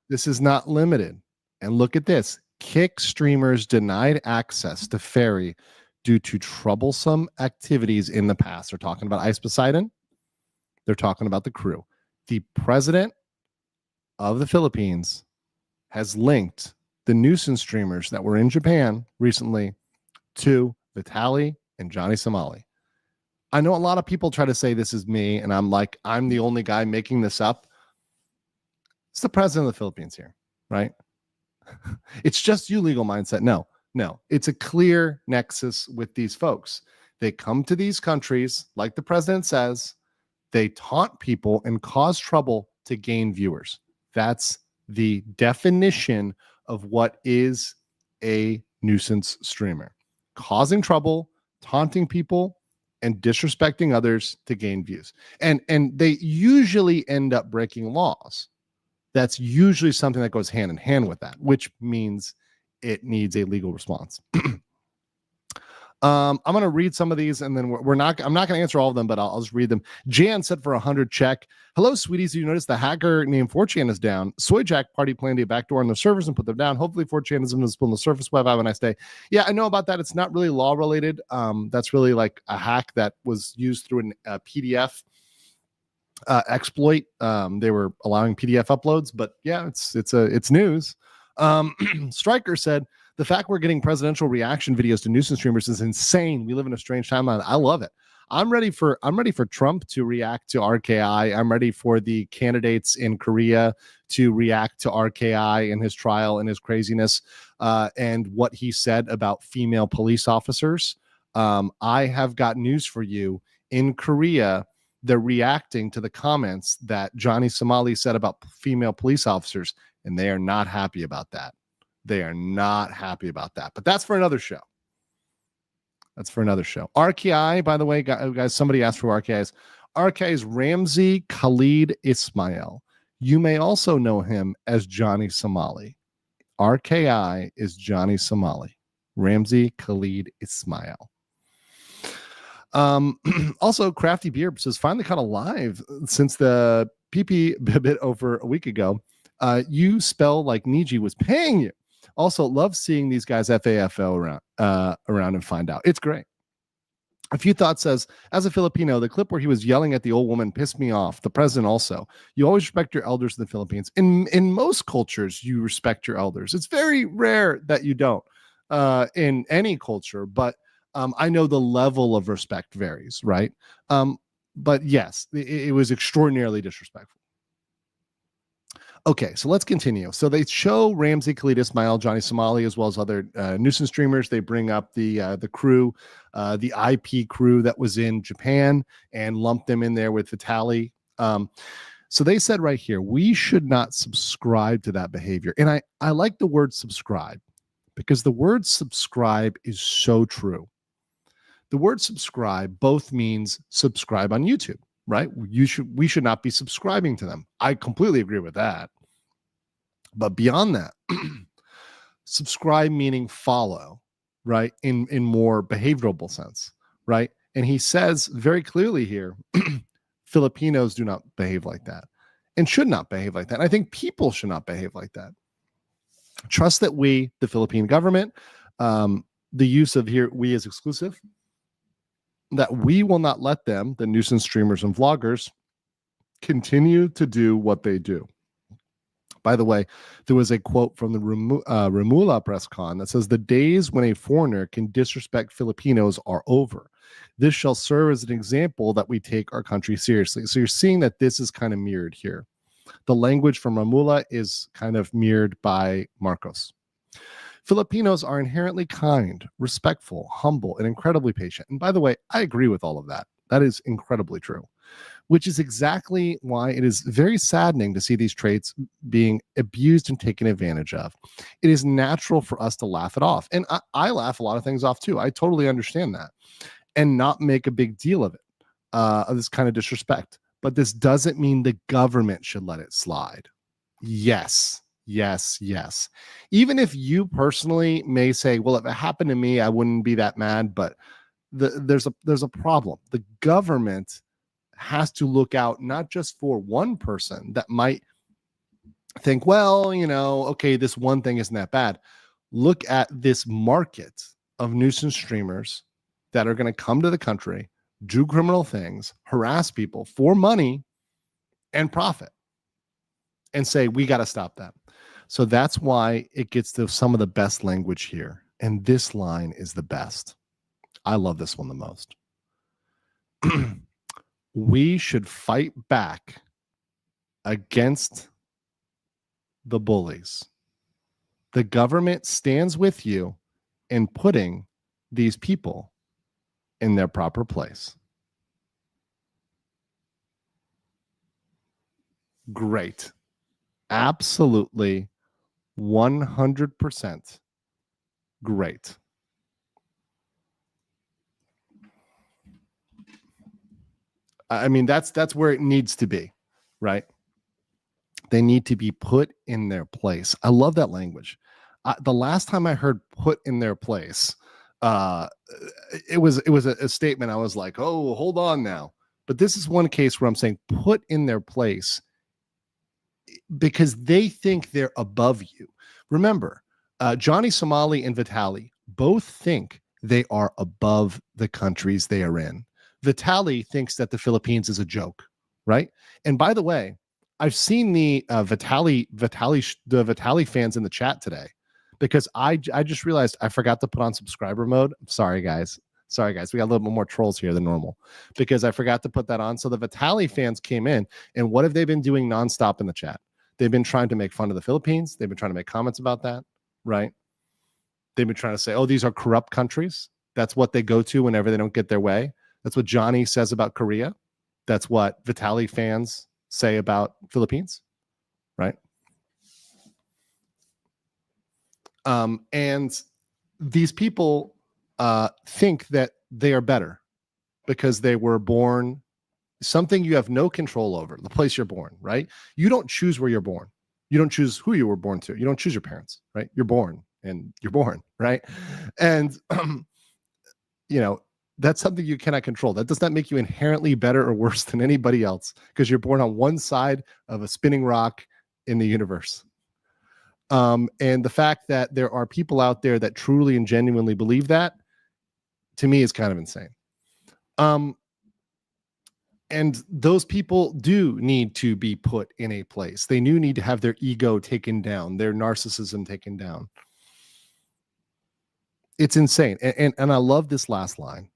this is not limited. And look at this. Kick streamers denied access to Ferry due to troublesome activities in the past. They're talking about Ice Poseidon. They're talking about the crew. The president of the Philippines has linked the nuisance streamers that were in Japan recently to Vitaly and Johnny Somali. I know a lot of people try to say this is me, and I'm like, I'm the only guy making this up. It's the president of the Philippines here, right? It's just you, Legal Mindset. No, it's a clear nexus with these folks. They come to these countries, like the president says, they taunt people and cause trouble to gain viewers. That's the definition of what is a nuisance streamer. Causing trouble, taunting people, and disrespecting others to gain views. And they usually end up breaking laws. That's usually something that goes hand in hand with that, which means it needs a legal response. I'm going to read some of these, and then I'm not going to answer all of them, but I'll just read them. Jan said for 100 check. Hello, sweeties. You notice the hacker named 4chan is down. Soyjack party planned to backdoor on the servers and put them down. Hopefully 4chan is invisible on the surface web. Have a nice day. Yeah, I know about that. It's not really law related. That's really like a hack that was used through a PDF exploit. They were allowing PDF uploads, but yeah, it's news. Stryker said, the fact we're getting presidential reaction videos to nuisance streamers is insane. We live in a strange timeline. I love it. I'm ready for Trump to react to RKI. I'm ready for the candidates in Korea to react to RKI and his trial and his craziness and what he said about female police officers. I have got news for you. In Korea, they're reacting to the comments that Johnny Somali said about female police officers, and they are not happy about that. But that's for another show. RKI, by the way, guys, somebody asked for RKI's. RKI's Ramzi Khalid Ismail. You may also know him as Johnny Somali. RKI is Johnny Somali. Ramzi Khalid Ismail. Also, Crafty Beer says, finally caught alive since the PP a bit over a week ago. You spell like Niji was paying you. Also, love seeing these guys FAFO around and find out. It's great. A few thoughts says, as a Filipino, the clip where he was yelling at the old woman pissed me off. The president also. You always respect your elders in the Philippines. In most cultures, you respect your elders. It's very rare that you don't in any culture, but I know the level of respect varies, right? But yes, it was extraordinarily disrespectful. Okay, so let's continue. So they show Ramsey, Khalid Ismail, Johnny Somali, as well as other Nuisance streamers. They bring up the crew, the IP crew that was in Japan, and lump them in there with Vitaly. So they said right here, we should not subscribe to that behavior. And I like the word subscribe because the word subscribe is so true. The word subscribe both means subscribe on YouTube. Right? We should not be subscribing to them. I completely agree with that. But beyond that, subscribe meaning follow, right? In more behavioral sense, right? And he says very clearly here, Filipinos do not behave like that and should not behave like that. And I think people should not behave like that. Trust that we, the Philippine government, the use of here, we as exclusive, that we will not let them, the nuisance streamers and vloggers, continue to do what they do. By the way, there was a quote from the Remula press con that says, the days when a foreigner can disrespect Filipinos are over. This shall serve as an example that we take our country seriously. So you're seeing that this is kind of mirrored here. The language from Remula is kind of mirrored by Marcos. Filipinos are inherently kind, respectful, humble, and incredibly patient. And by the way, I agree with all of that. That is incredibly true, which is exactly why it is very saddening to see these traits being abused and taken advantage of. It is natural for us to laugh it off. And I laugh a lot of things off too. I totally understand that and not make a big deal of it, of this kind of disrespect. But this doesn't mean the government should let it slide. Yes. Even if you personally may say, well, if it happened to me, I wouldn't be that mad, but there's a problem. The government has to look out not just for one person that might think, well, okay, this one thing isn't that bad. Look at this market of nuisance streamers that are going to come to the country, do criminal things, harass people for money and profit, and say, we got to stop that. So that's why it gets to some of the best language here. And this line is the best. I love this one the most. We should fight back against the bullies. The government stands with you in putting these people in their proper place. Great. Absolutely 100% great. I mean, that's where it needs to be, right? They need to be put in their place. I love that language. The last time I heard "put in their place," it was a statement. I was like, "Oh, hold on now." But this is one case where I'm saying "put in their place" because they think they're above you. Remember, Johnny Somali and Vitaly both think they are above the countries they are in. Vitaly thinks that the Philippines is a joke, right? And by the way, I've seen the Vitaly fans in the chat today because I just realized I forgot to put on subscriber mode. Sorry, guys. We got a little bit more trolls here than normal because I forgot to put that on. So the Vitaly fans came in, and what have they been doing nonstop in the chat? They've been trying to make fun of the Philippines. They've been trying to make comments about that, right? They've been trying to say, oh, these are corrupt countries. That's what they go to whenever they don't get their way. That's what Johnny says about Korea. That's what Vitaly fans say about Philippines, right? And these people think that they are better because they were born something you have no control over, the place you're born, right? You don't choose where you're born. You don't choose who you were born to. You don't choose your parents, right? You're born, right? And, that's something you cannot control. That does not make you inherently better or worse than anybody else because you're born on one side of a spinning rock in the universe. And the fact that there are people out there that truly and genuinely believe that, to me, is kind of insane. And those people do need to be put in a place. They do need to have their ego taken down, their narcissism taken down. It's insane. And I love this last line.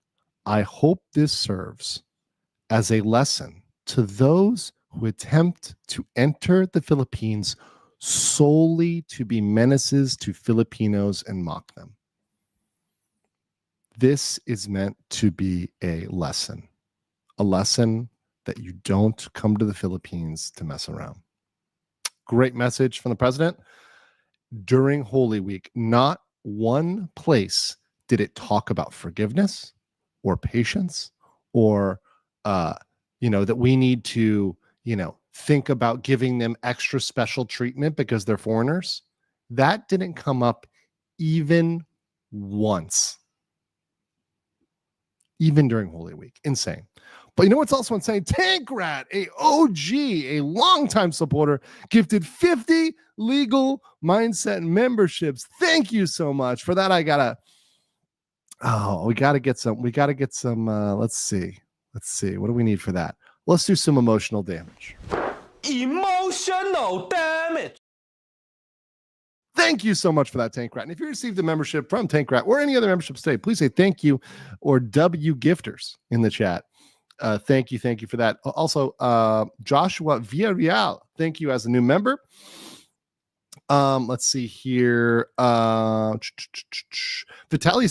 I hope this serves as a lesson to those who attempt to enter the Philippines solely to be menaces to Filipinos and mock them. This is meant to be a lesson that you don't come to the Philippines to mess around. Great message from the president. During Holy Week, not one place did it talk about forgiveness or patience or, that we need to, think about giving them extra special treatment because they're foreigners. That didn't come up even once. Even during Holy Week. Insane. But you know what's also insane? Tank Rat, a OG, a longtime supporter, gifted 50 legal mindset memberships. Thank you so much for that. We gotta get some. Let's see. What do we need for that? Let's do some emotional damage. Emotional damage. Thank you so much for that, Tank Rat. And if you received a membership from Tank Rat or any other memberships today, please say thank you or W gifters in the chat. Thank you for that. Also, Joshua Villarreal, thank you as a new member. Let's see here. Vitaly's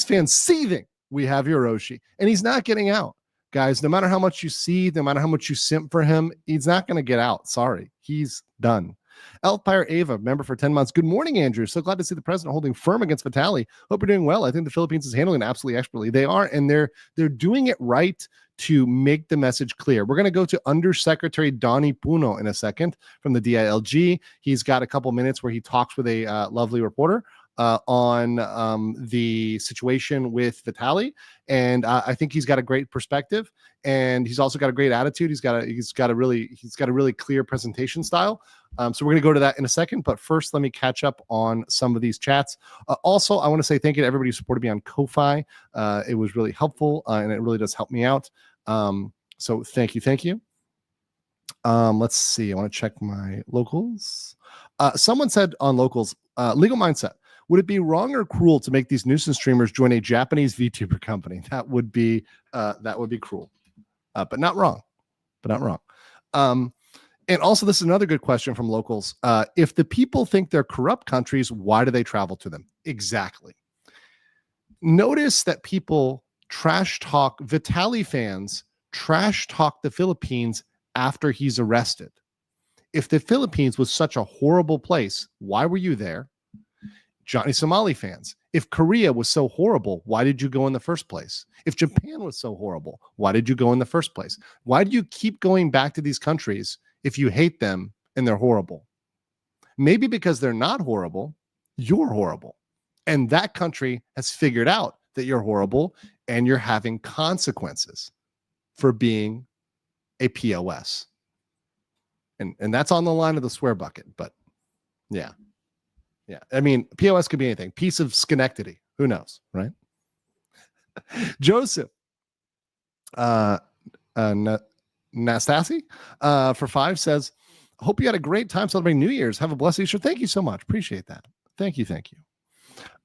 fan seething. We have Hiroshi, and he's not getting out. Guys, no matter how much you see, no matter how much you simp for him, he's not going to get out. Sorry, he's done. Elfpire Ava, member for 10 months. Good morning, Andrew. So glad to see the president holding firm against Vitaly. Hope you're doing well. I think the Philippines is handling it absolutely expertly. They are, and they're doing it right to make the message clear. We're going to go to Undersecretary Donnie Puno in a second from the DILG. He's got a couple minutes where he talks with a lovely reporter on the situation with Vitaly, and I think he's got a great perspective, and he's also got a great attitude. He's got a really clear presentation style. So we're going to go to that in a second, but first let me catch up on some of these chats. Also, I want to say thank you to everybody who supported me on Ko-Fi. It was really helpful, and it really does help me out. So thank you. Let's see. I want to check my locals. Someone said on locals, legal mindset. Would it be wrong or cruel to make these nuisance streamers join a Japanese VTuber company? That would be cruel, but not wrong. And also, this is another good question from locals. If the people think they're corrupt countries, why do they travel to them? Exactly. Notice that people trash talk, Vitaly fans trash talk the Philippines after he's arrested. If the Philippines was such a horrible place, why were you there? Johnny Somali fans, if Korea was so horrible, why did you go in the first place? If Japan was so horrible, why did you go in the first place? Why do you keep going back to these countries if you hate them and they're horrible? Maybe because they're not horrible, you're horrible. And that country has figured out that you're horrible and you're having consequences for being a POS. And that's on the line of the swear bucket, but yeah. Yeah, I mean, POS could be anything. Piece of Schenectady. Who knows, right? Joseph Nastasi for 5 says, hope you had a great time celebrating New Year's. Have a blessed Easter. Thank you so much. Appreciate that. Thank you.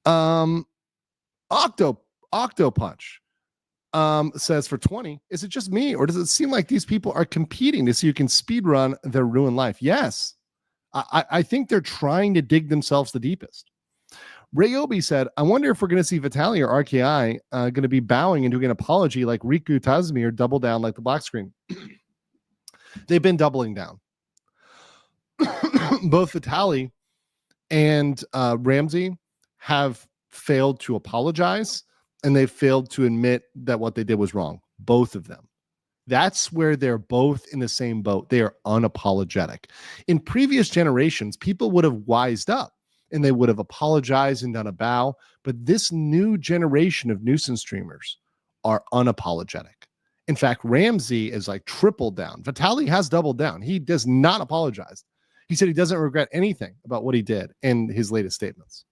Octo Punch says for 20, is it just me or does it seem like these people are competing to see who can speed run their ruined life? Yes. I think they're trying to dig themselves the deepest. Rayobi said, I wonder if we're going to see Vitaly or RKI going to be bowing and doing an apology like Riku Tazmi or double down like the black screen. They've been doubling down. Both Vitaly and Ramsey have failed to apologize, and they failed to admit that what they did was wrong. Both of them. That's where they're both in the same boat. They are unapologetic. In previous generations, people would have wised up and they would have apologized and done a bow. But this new generation of nuisance streamers are unapologetic. In fact, Ramsey is like tripled down. Vitaly has doubled down. He does not apologize. He said he doesn't regret anything about what he did in his latest statements.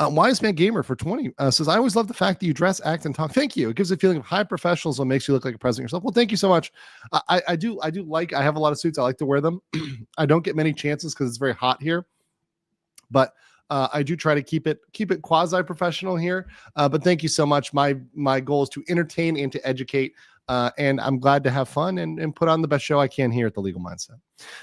Wise Man Gamer for 20 says, I always love the fact that you dress, act, and talk. Thank you. It gives a feeling of high professionalism, makes you look like a president yourself. Well, thank you so much. I do like, I have a lot of suits. I like to wear them. I don't get many chances because it's very hot here, but I do try to keep it quasi-professional here. But thank you so much. My goal is to entertain and to educate. And I'm glad to have fun and put on the best show I can here at the Legal Mindset.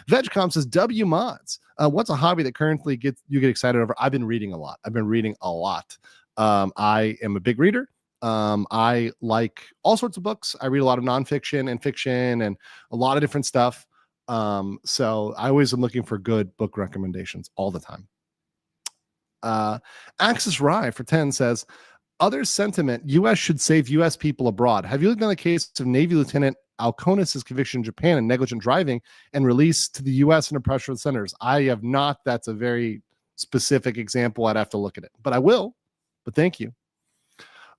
VegCom says, W mods. What's a hobby that currently you get excited over? I've been reading a lot. I am a big reader. I like all sorts of books. I read a lot of nonfiction and fiction and a lot of different stuff. So I always am looking for good book recommendations all the time. Axis Rye for 10 says, other sentiment, U.S. should save U.S. people abroad. Have you looked on the case of Navy Lieutenant Alconis' conviction in Japan and negligent driving and release to the U.S. under pressure of the senators? I have not. That's a very specific example. I'd have to look at it, but I will. But thank you.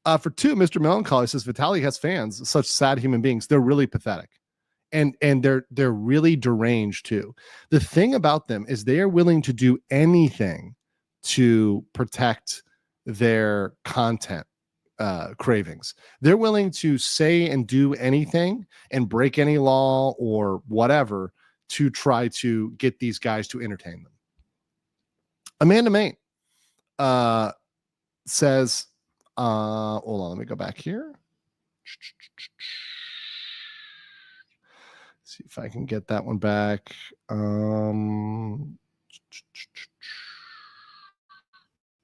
For 2, Mr. Melancholy says, Vitaly has fans, such sad human beings. They're really pathetic. And they're really deranged too. The thing about them is they are willing to do anything to protect their content cravings. They're willing to say and do anything and break any law or whatever to try to get these guys to entertain them. Amanda Main says, hold on, let me go back here. See if I can get that one back.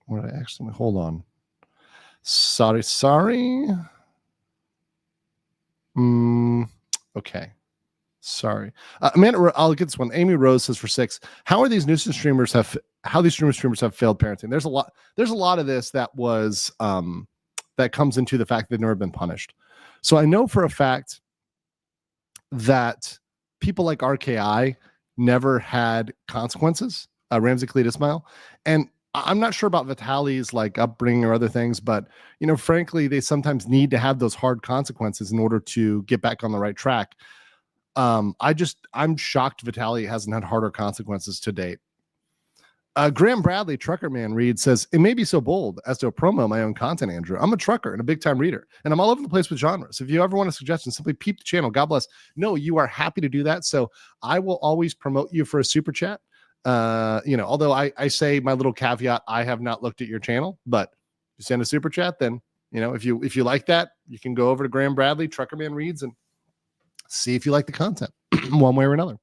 What did I actually hold on? Sorry. Okay. Sorry. Amanda, I'll get this one. Amy Rose says for 6, how these streamers have failed parenting? There's a lot of this that was that comes into the fact that they've never been punished. So I know for a fact that people like RKI never had consequences. Ramsey Khalid Ismail. And I'm not sure about Vitaly's like upbringing or other things, but frankly, they sometimes need to have those hard consequences in order to get back on the right track. I'm shocked Vitaly hasn't had harder consequences to date. Graham Bradley, Trucker Man Reed says, it may be so bold as to promo my own content, Andrew. I'm a trucker and a big time reader, and I'm all over the place with genres. If you ever want a suggestion, simply peep the channel. God bless. No, you are happy to do that. So I will always promote you for a super chat. Although I say my little caveat, I have not looked at your channel, but if you send a super chat, then if you like that, you can go over to Graham Bradley, Trucker Man Reads, and see if you like the content one way or another.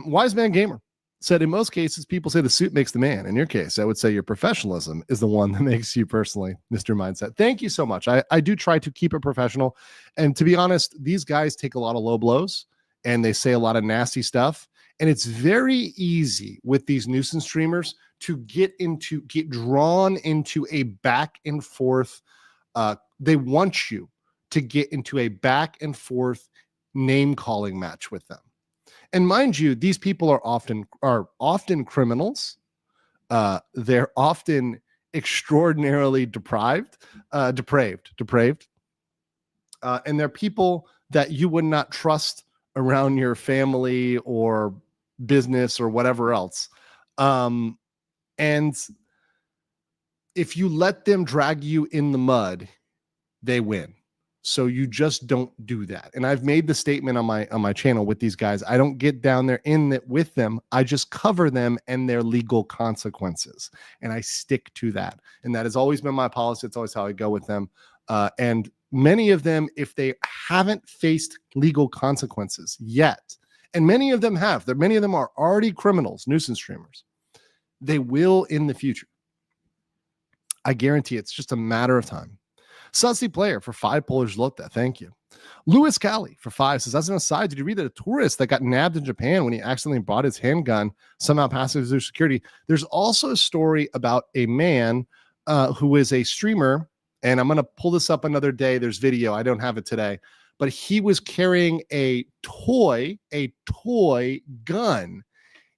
Wise Man Gamer said, in most cases, people say the suit makes the man. In your case, I would say your professionalism is the one that makes you personally Mr. Mindset. Thank you so much. I do try to keep it professional. And to be honest, these guys take a lot of low blows and they say a lot of nasty stuff. And it's very easy with these nuisance streamers to get drawn into a back and forth. They want you to get into a back and forth name calling match with them. And mind you, these people are often criminals. They're often extraordinarily depraved. And they're people that you would not trust around your family or business or whatever else. And if you let them drag you in the mud, they win. So you just don't do that. And I've made the statement on my channel with these guys. I don't get down there in it with them. I just cover them and their legal consequences. And I stick to that. And that has always been my policy. It's always how I go with them. And many of them, if they haven't faced legal consequences yet, and many of them have, many of them are already criminals, nuisance streamers, they will in the future. I guarantee it's just a matter of time. Sussy Player for 5 Polish Zloty. Thank you. Louis Cali for 5 says, as an aside, did you read that a tourist that got nabbed in Japan when he accidentally bought his handgun somehow passes through security? There's also a story about a man who is a streamer, and I'm going to pull this up another day. There's video. I don't have it today. But he was carrying a toy gun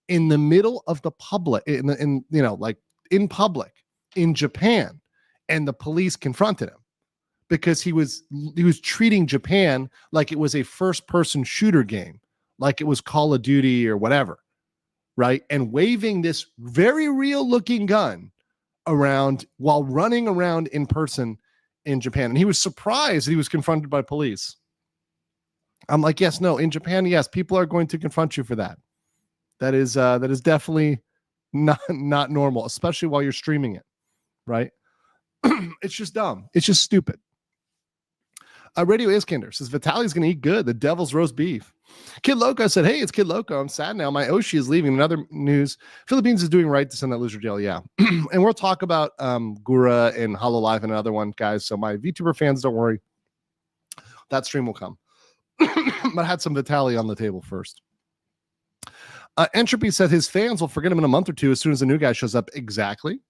in the middle of the public, in public in Japan, and the police confronted him because he was treating Japan like it was a first-person shooter game, like it was Call of Duty or whatever, right? And waving this very real-looking gun around while running around in person in Japan. And he was surprised that he was confronted by police. I'm like, yes, no, in Japan, yes, people are going to confront you for that. That is definitely not normal, especially while you're streaming it, right? It's just dumb. It's just stupid. Radio Iskander says Vitaly's going to eat good. The devil's roast beef. Kid Loco said, hey, it's Kid Loco. I'm sad now. My Oshi is leaving. Another news. Philippines is doing right to send that loser to jail. Yeah. And we'll talk about Gura and Hololive and another one, guys. So my VTuber fans, don't worry. That stream will come. But I had some Vitaly on the table first. Entropy said his fans will forget him in a month or two as soon as the new guy shows up. Exactly.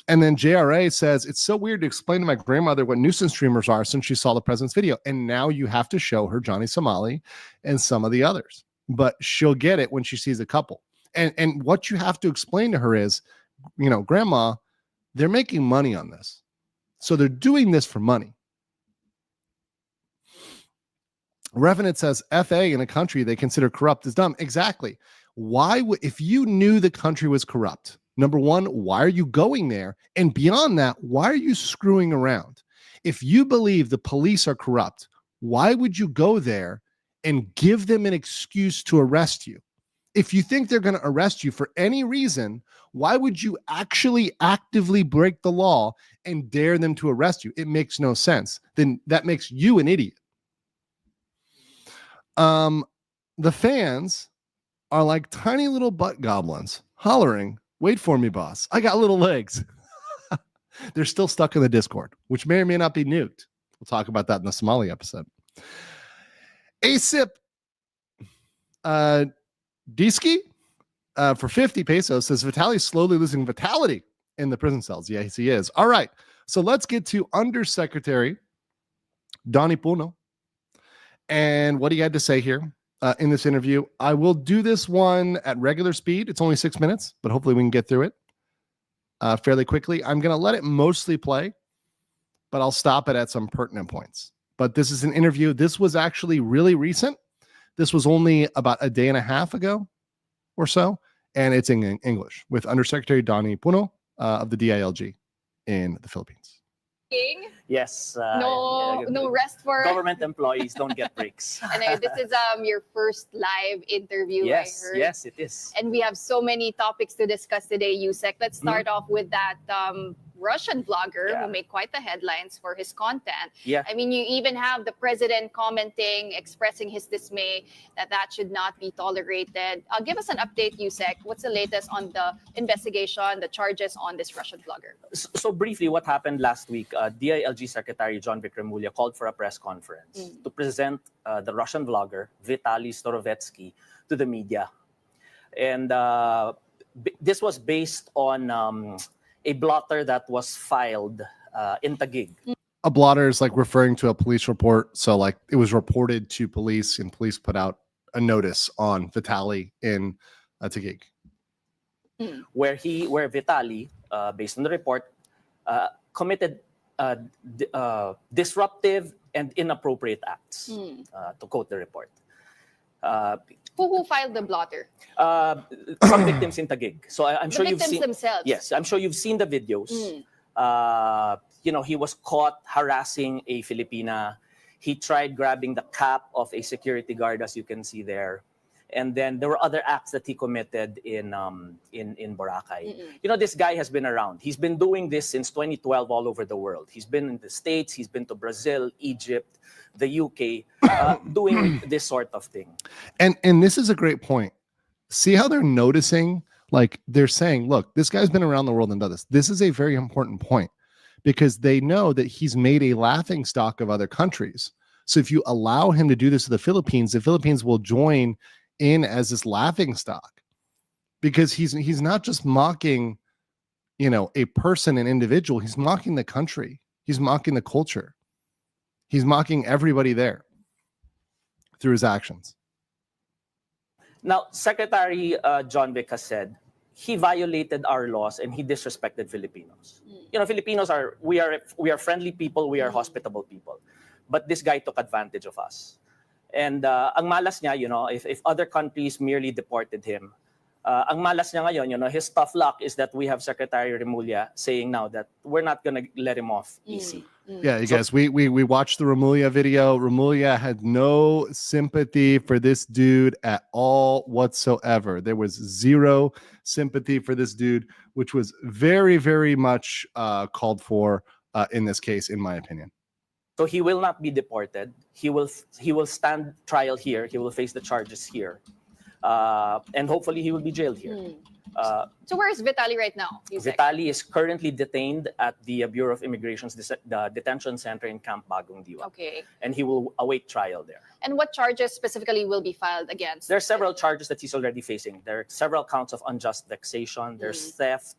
And then JRA says, it's so weird to explain to my grandmother what nuisance streamers are since she saw the president's video. And now you have to show her Johnny Somali and some of the others. But she'll get it when she sees a couple. And what you have to explain to her is, Grandma, they're making money on this. So they're doing this for money. Revenant says, FA in a country they consider corrupt is dumb. Exactly. Why would, if you knew the country was corrupt, number one, why are you going there? And beyond that, why are you screwing around? If you believe the police are corrupt, why would you go there and give them an excuse to arrest you? If you think they're going to arrest you for any reason, why would you actually actively break the law and dare them to arrest you? It makes no sense. Then that makes you an idiot. The fans are like tiny little butt goblins hollering, wait for me, boss. I got little legs. They're still stuck in the Discord, which may or may not be nuked. We'll talk about that in the Somali episode. ASIP Diski for 50 pesos says Vitaly's slowly losing vitality in the prison cells. Yes, he is. All right. So let's get to Undersecretary Donnie Puno and what he had to say here in this interview. I will do this one at regular speed. It's only 6 minutes, but hopefully we can get through it fairly quickly. I'm going to let it mostly play, but I'll stop it at some pertinent points. But this is an interview. This was actually really recent. This was only about a day and a half ago or so, and it's in English with Undersecretary Donnie Puno of the DILG in the Philippines. Yes. No rest for government employees. Don't get breaks. And this is your first live interview. Yes, I heard. yes, it is. And we have so many topics to discuss today, Yusek. Let's start off with that Russian vlogger who made quite the headlines for his content. Yeah. I mean, you even have the president commenting, expressing his dismay that should not be tolerated. Give us an update, Yusek. What's the latest on the investigation, the charges on this Russian vlogger? So briefly, what happened last week, DILG Secretary John Vikramulya called for a press conference to present the Russian vlogger, Vitaly Starovetsky, to the media. And this was based on a blotter that was filed in Taguig. A blotter is like referring to a police report. So like it was reported to police and police put out a notice on Vitaly in Taguig. Where Vitaly, based on the report, committed disruptive and inappropriate acts, to quote the report. Who filed the blotter? Some victims in Taguig. So I'm sure you've seen themselves. Yes, I'm sure you've seen the videos. He was caught harassing a Filipina. He tried grabbing the cap of a security guard, as you can see there. And then there were other acts that he committed in Boracay. This guy has been around. He's been doing this since 2012 all over the world. He's been in the States. He's been to Brazil, Egypt, the UK, doing this sort of thing. And this is a great point. See how they're noticing, like they're saying, look, this guy's been around the world and done this. This is a very important point because they know that he's made a laughing stock of other countries. So if you allow him to do this to the Philippines will join in as this laughing stock because he's not just mocking, a person, an individual. He's mocking the country. He's mocking the culture. He's mocking everybody there through his actions. Now, Secretary John Vic has said he violated our laws and he disrespected Filipinos. Filipinos we are friendly people, we are hospitable people. But this guy took advantage of us. And ang malas niya, if other countries merely deported him, Ang malas niya ngayon, his tough luck is that we have Secretary Remulla saying now that we're not going to let him off easy. Yeah, you guys, we watched the Remulla video. Remulla had no sympathy for this dude at all whatsoever. There was zero sympathy for this dude, which was very, very much called for in this case, in my opinion. So he will not be deported. He will stand trial here. He will face the charges here, and hopefully he will be jailed here. So where is Vitaly right now? Vitaly is currently detained at the Bureau of Immigration's the detention center in Camp Bagong Diwa. Okay. And he will await trial there. And what charges specifically will be filed against? There are several charges that he's already facing. There are several counts of unjust vexation. There's theft,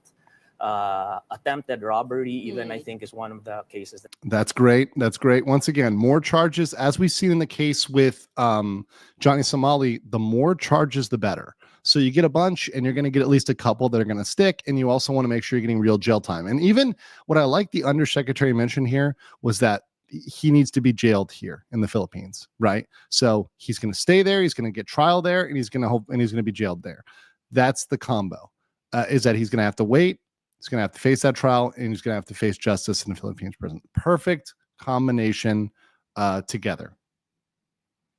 attempted robbery, even I think is one of the cases. That's great. That's great. Once again, more charges, as we've seen in the case with Johnny Somali, the more charges, the better. So you get a bunch and you're going to get at least a couple that are going to stick. And you also want to make sure you're getting real jail time. And even what I like the undersecretary mentioned here was that he needs to be jailed here in the Philippines, right? So he's going to stay there. He's going to get trial there, and he's going to be jailed there. That's the combo, is that he's going to have to wait. He's going to have to face that trial, and he's going to have to face justice in the Philippines prison. Perfect combination together.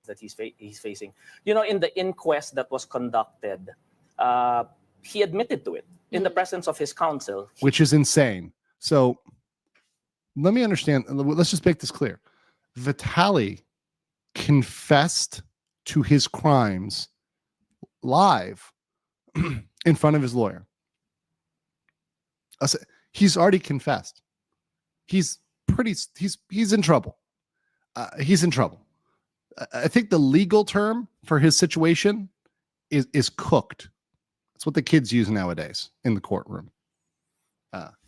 That he's facing. In the inquest that was conducted, he admitted to it in the presence of his counsel. Which is insane. So let me understand. Let's just make this clear. Vitaly confessed to his crimes live in front of his lawyer. He's already confessed. He's in trouble. He's in trouble. I think the legal term for his situation is cooked. That's what the kids use nowadays in the courtroom.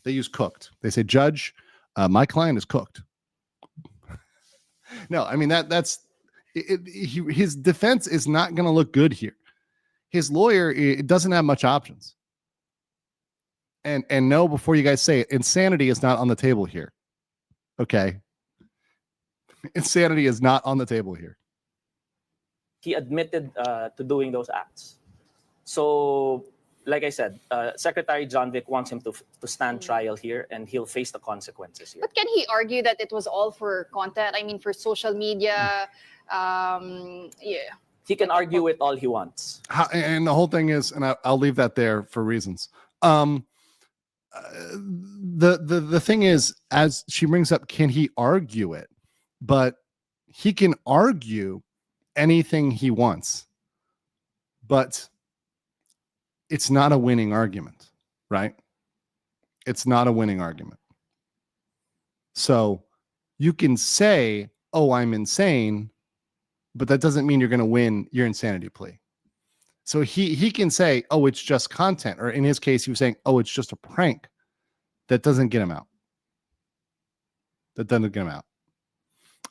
They use cooked. They say, "Judge, my client is cooked." No, I mean that's his defense is not going to look good here. His lawyer, it doesn't have much options. And no, before you guys say it, insanity is not on the table here. Okay. Insanity is not on the table here. He admitted to doing those acts. So, like I said, Secretary John Vic wants him to stand trial here, and he'll face the consequences here. But can he argue that it was all for content? I mean, for social media? Yeah. He can argue it all he wants. And the whole thing is, and I'll leave that there for reasons. The thing is, as she brings up, can he argue it? But he can argue anything he wants, but it's not a winning argument, right? It's not a winning argument. So you can say, "Oh, I'm insane," but that doesn't mean you're going to win your insanity plea. So he can say, "Oh, it's just content," or in his case, he was saying, "Oh, it's just a prank." That doesn't get him out. That doesn't get him out.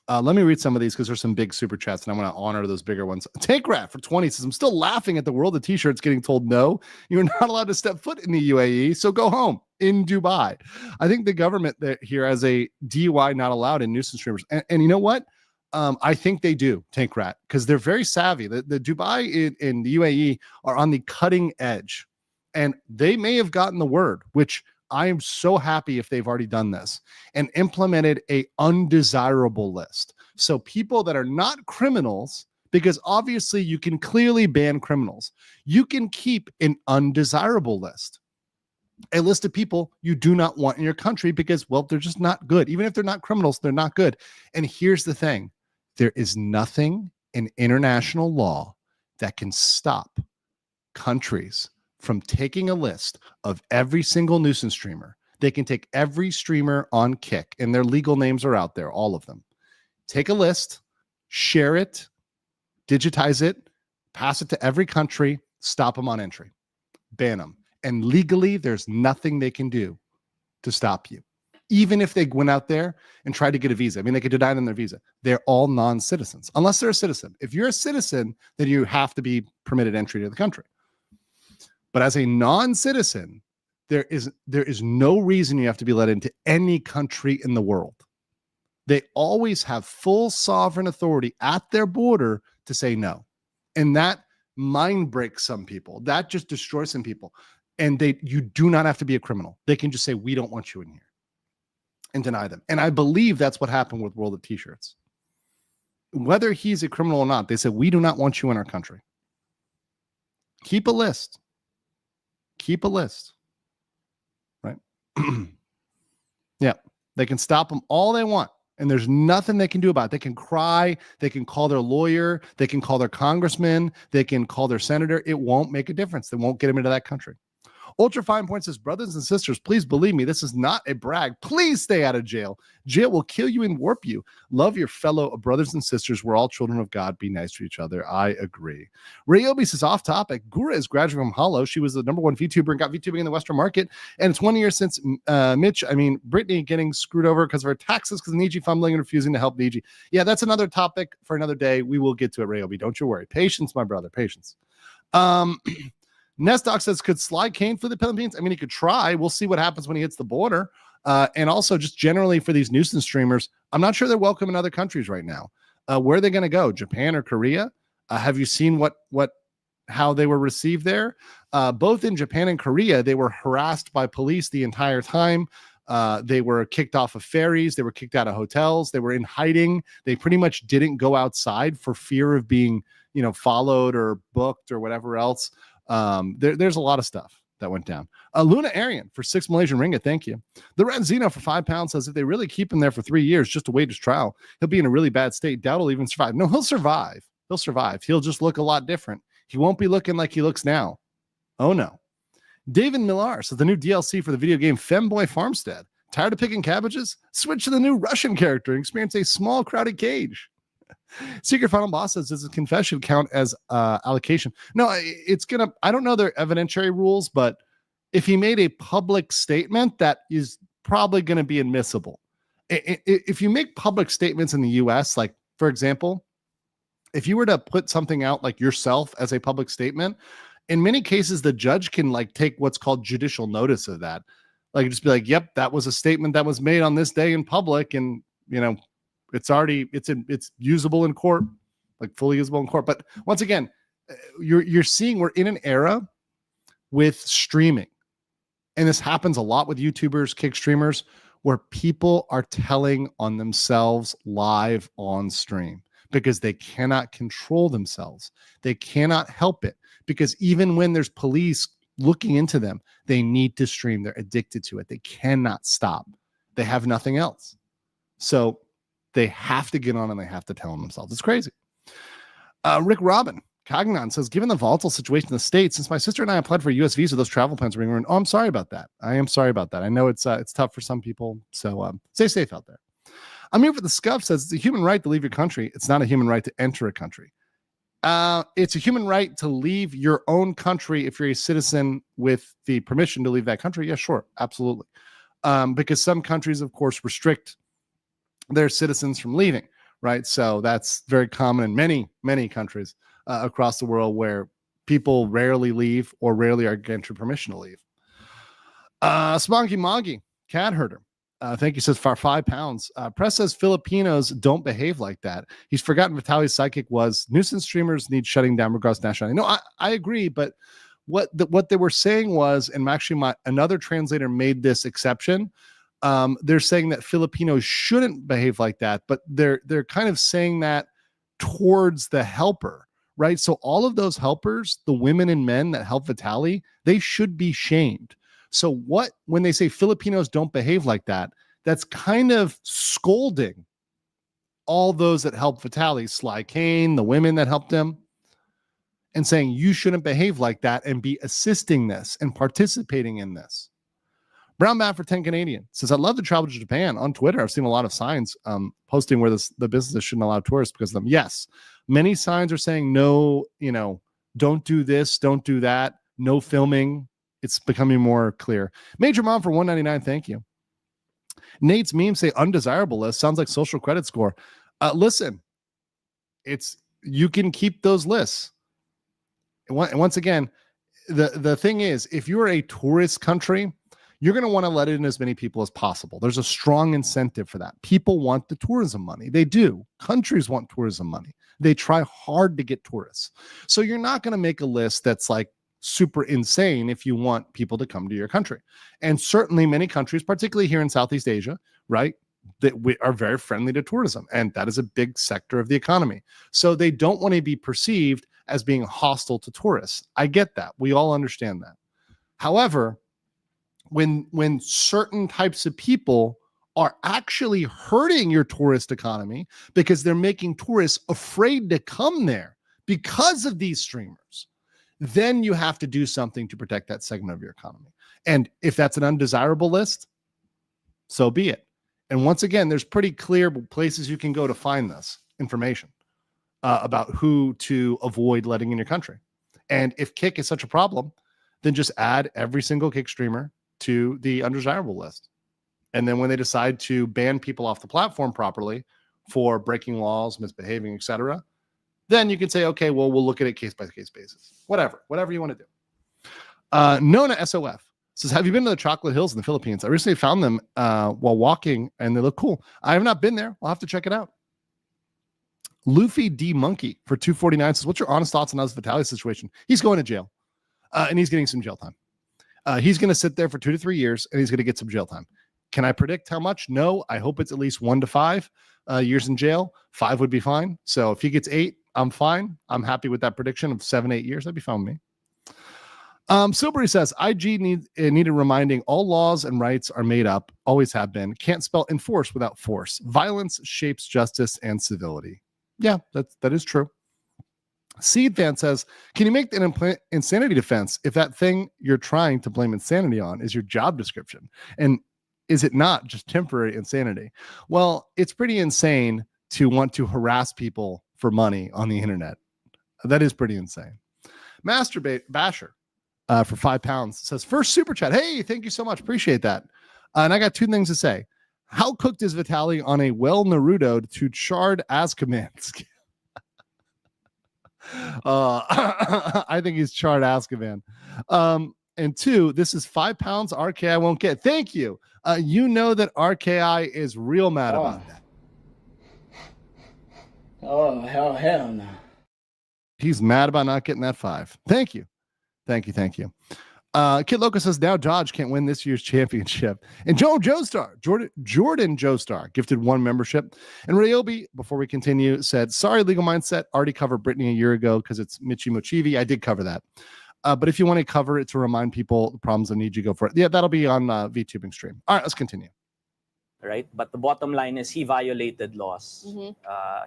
Let me read some of these because there's some big super chats, and I want to honor those bigger ones. Tank Rat for 20 says, "I'm still laughing at the world of t-shirts getting told no. You're not allowed to step foot in the UAE, so go home in Dubai." I think the government that here has a DUI not allowed in nuisance streamers. And you know what? I think they do, Tank Rat, because they're very savvy. The Dubai in the UAE are on the cutting edge, and they may have gotten the word, which I am so happy if they've already done this and implemented a undesirable list. So people that are not criminals, because obviously you can clearly ban criminals, you can keep an undesirable list, a list of people you do not want in your country because, well, they're just not good. Even if they're not criminals, they're not good. And here's the thing. There is nothing in international law that can stop countries from taking a list of every single nuisance streamer. They can take every streamer on Kick, and their legal names are out there, all of them. Take a list, share it, digitize it, pass it to every country, stop them on entry, ban them. And legally, there's nothing they can do to stop you. Even if they went out there and tried to get a visa. I mean, they could deny them their visa. They're all non-citizens, unless they're a citizen. If you're a citizen, then you have to be permitted entry to the country. But as a non-citizen, there is no reason you have to be let into any country in the world. They always have full sovereign authority at their border to say no. And that mind breaks some people. That just destroys some people. And you do not have to be a criminal. They can just say, we don't want you in here, and deny them. And I believe that's what happened with World of T-shirts. Whether he's a criminal or not, they said, we do not want you in our country. Keep a list. Keep a list. Right? Yeah. They can stop them all they want. And there's nothing they can do about it. They can cry. They can call their lawyer. They can call their congressman. They can call their senator. It won't make a difference. They won't get them into that country. Ultra Fine Point says, brothers and sisters, please believe me, this is not a brag. Please stay out of jail. Jail will kill you and warp you. Love your fellow brothers and sisters. We're all children of God. Be nice to each other. I agree. Ryobi says, off topic. Gura is graduating from Hollow. She was the #1 VTuber and got VTubing in the Western market. And it's 1 year since Brittany getting screwed over because of her taxes because Niji fumbling and refusing to help Niji. Yeah, that's another topic for another day. We will get to it, Ryobi. Don't you worry. Patience, my brother. Patience. Nestock says, could Sly Kane flee the Philippines? I mean, he could try. We'll see what happens when he hits the border. And also just generally for these nuisance streamers, I'm not sure they're welcome in other countries right now. Where are they going to go? Japan or Korea? Have you seen how they were received there? Both in Japan and Korea, they were harassed by police the entire time. They were kicked off of ferries. They were kicked out of hotels. They were in hiding. They pretty much didn't go outside for fear of being, followed or booked or whatever else. There's a lot of stuff that went down. Luna Arian for 6 Malaysian ringgit. Thank you. The Renzino for £5 says, if they really keep him there for 3 years just to wait his trial, he'll be in a really bad state. Doubt he'll even survive. No, he'll survive. He'll survive. He'll just look a lot different. He won't be looking like he looks now. Oh no. David Millar says, the new DLC for the video game Femboy Farmstead. Tired of picking cabbages? Switch to the new Russian character and experience a small crowded cage. Secret Final Boss says, does his confession count as allocation? No, it's gonna, I don't know their evidentiary rules, but if he made a public statement, that is probably going to be admissible. If you make public statements in the US, like for example, if you were to put something out like yourself as a public statement, in many cases the judge can like take what's called judicial notice of that. Like just be like, yep, that was a statement that was made on this day in public, and it's usable in court, like fully usable in court. But once again, you're seeing we're in an era with streaming, and this happens a lot with YouTubers, kick streamers, where people are telling on themselves live on stream because they cannot control themselves. They cannot help it because even when there's police looking into them, they need to stream. They're addicted to it. They cannot stop. They have nothing else. So they have to get on and they have to tell them themselves. It's crazy. Rick Robin, Cagnan says, given the volatile situation in the States, since my sister and I applied for a US visa, those travel plans are being ruined. Oh, I'm sorry about that. I am sorry about that. I know it's tough for some people. So stay safe out there. I'm here for the Scuff says, it's a human right to leave your country. It's not a human right to enter a country. It's a human right to leave your own country if you're a citizen with the permission to leave that country. Yeah, sure. Absolutely. Because some countries, of course, restrict their citizens from leaving, right? So that's very common in many, many countries across the world where people rarely leave or rarely are granted permission to leave. Sponky Moggy, cat herder. Thank you, says for £5. Press says Filipinos don't behave like that. He's forgotten Vitaly's psychic was nuisance streamers need shutting down regardless of nationality. No, I agree, but what they were saying was, and actually another translator made this exception. They're saying that Filipinos shouldn't behave like that, but they're kind of saying that towards the helper, right? So all of those helpers, the women and men that help Vitaly, they should be shamed. So when they say Filipinos don't behave like that, that's kind of scolding all those that help Vitaly, Sly Kane, the women that helped him, and saying you shouldn't behave like that and be assisting this and participating in this. Brown Bat for 10 Canadian says, I'd love to travel to Japan. On Twitter, I've seen a lot of signs posting where the businesses shouldn't allow tourists because of them. Yes, many signs are saying no, don't do this, don't do that, no filming. It's becoming more clear. Major Mom for $1.99, thank you. Nate's memes say undesirable list. Sounds like social credit score. Listen, you can keep those lists. And once again, the thing is, if you're a tourist country, you're going to want to let in as many people as possible. There's a strong incentive for that. People want the tourism money. They do. Countries want tourism money. They try hard to get tourists. So you're not going to make a list that's like super insane if you want people to come to your country. And certainly many countries, particularly here in Southeast Asia, right, that we are very friendly to tourism. And that is a big sector of the economy. So they don't want to be perceived as being hostile to tourists. I get that. We all understand that. However, when certain types of people are actually hurting your tourist economy because they're making tourists afraid to come there because of these streamers, then you have to do something to protect that segment of your economy. And if that's an undesirable list, so be it. And once again, there's pretty clear places you can go to find this information about who to avoid letting in your country. And if Kick is such a problem, then just add every single Kick streamer to the undesirable list. And then when they decide to ban people off the platform properly for breaking laws, misbehaving, etc., then you can say, okay, well, we'll look at it case by case basis. Whatever you want to do. Nona SOF says, have you been to the Chocolate Hills in the Philippines? I recently found them while walking and they look cool. I have not been there. I'll have to check it out. Luffy D Monkey for 249 says, what's your honest thoughts on Vitaly's situation? He's going to jail and he's getting some jail time. He's going to sit there for 2 to 3 years and he's going to get some jail time. Can I predict how much? No, I hope it's at least 1 to 5 years in jail. 5 would be fine. So if he gets 8, I'm fine. I'm happy with that prediction of 7, 8 years. That'd be fine with me. Silbury says, IG needed reminding all laws and rights are made up, always have been. Can't spell enforce without force. Violence shapes justice and civility. Yeah, that is true. Seed Fan says, can you make an insanity defense if that thing you're trying to blame insanity on is your job description? And is it not just temporary insanity? Well, it's pretty insane to want to harass people for money on the internet. That is pretty insane. Masturbate Basher for £5 says, first super chat. Hey, thank you so much. Appreciate that. And I got 2 things to say. How cooked is Vitaly on a well Naruto'd to charred Azkaban? I think he's charred Azkaban. And 2, this is £5 RKI won't get. Thank you. You know that RKI is real mad about that. Oh, hell no. He's mad about not getting that 5. Thank you. Kid Loco says, now Dodge can't win this year's championship. And Jordan Joestar gifted 1 membership. And Ryobi, before we continue, said, sorry, Legal Mindset, already covered Britney a year ago because it's Michi Mochivi. I did cover that. But if you want to cover it to remind people the problems, I need you to go for it. Yeah, that'll be on VTubing stream. All right, let's continue. Right, but the bottom line is he violated laws.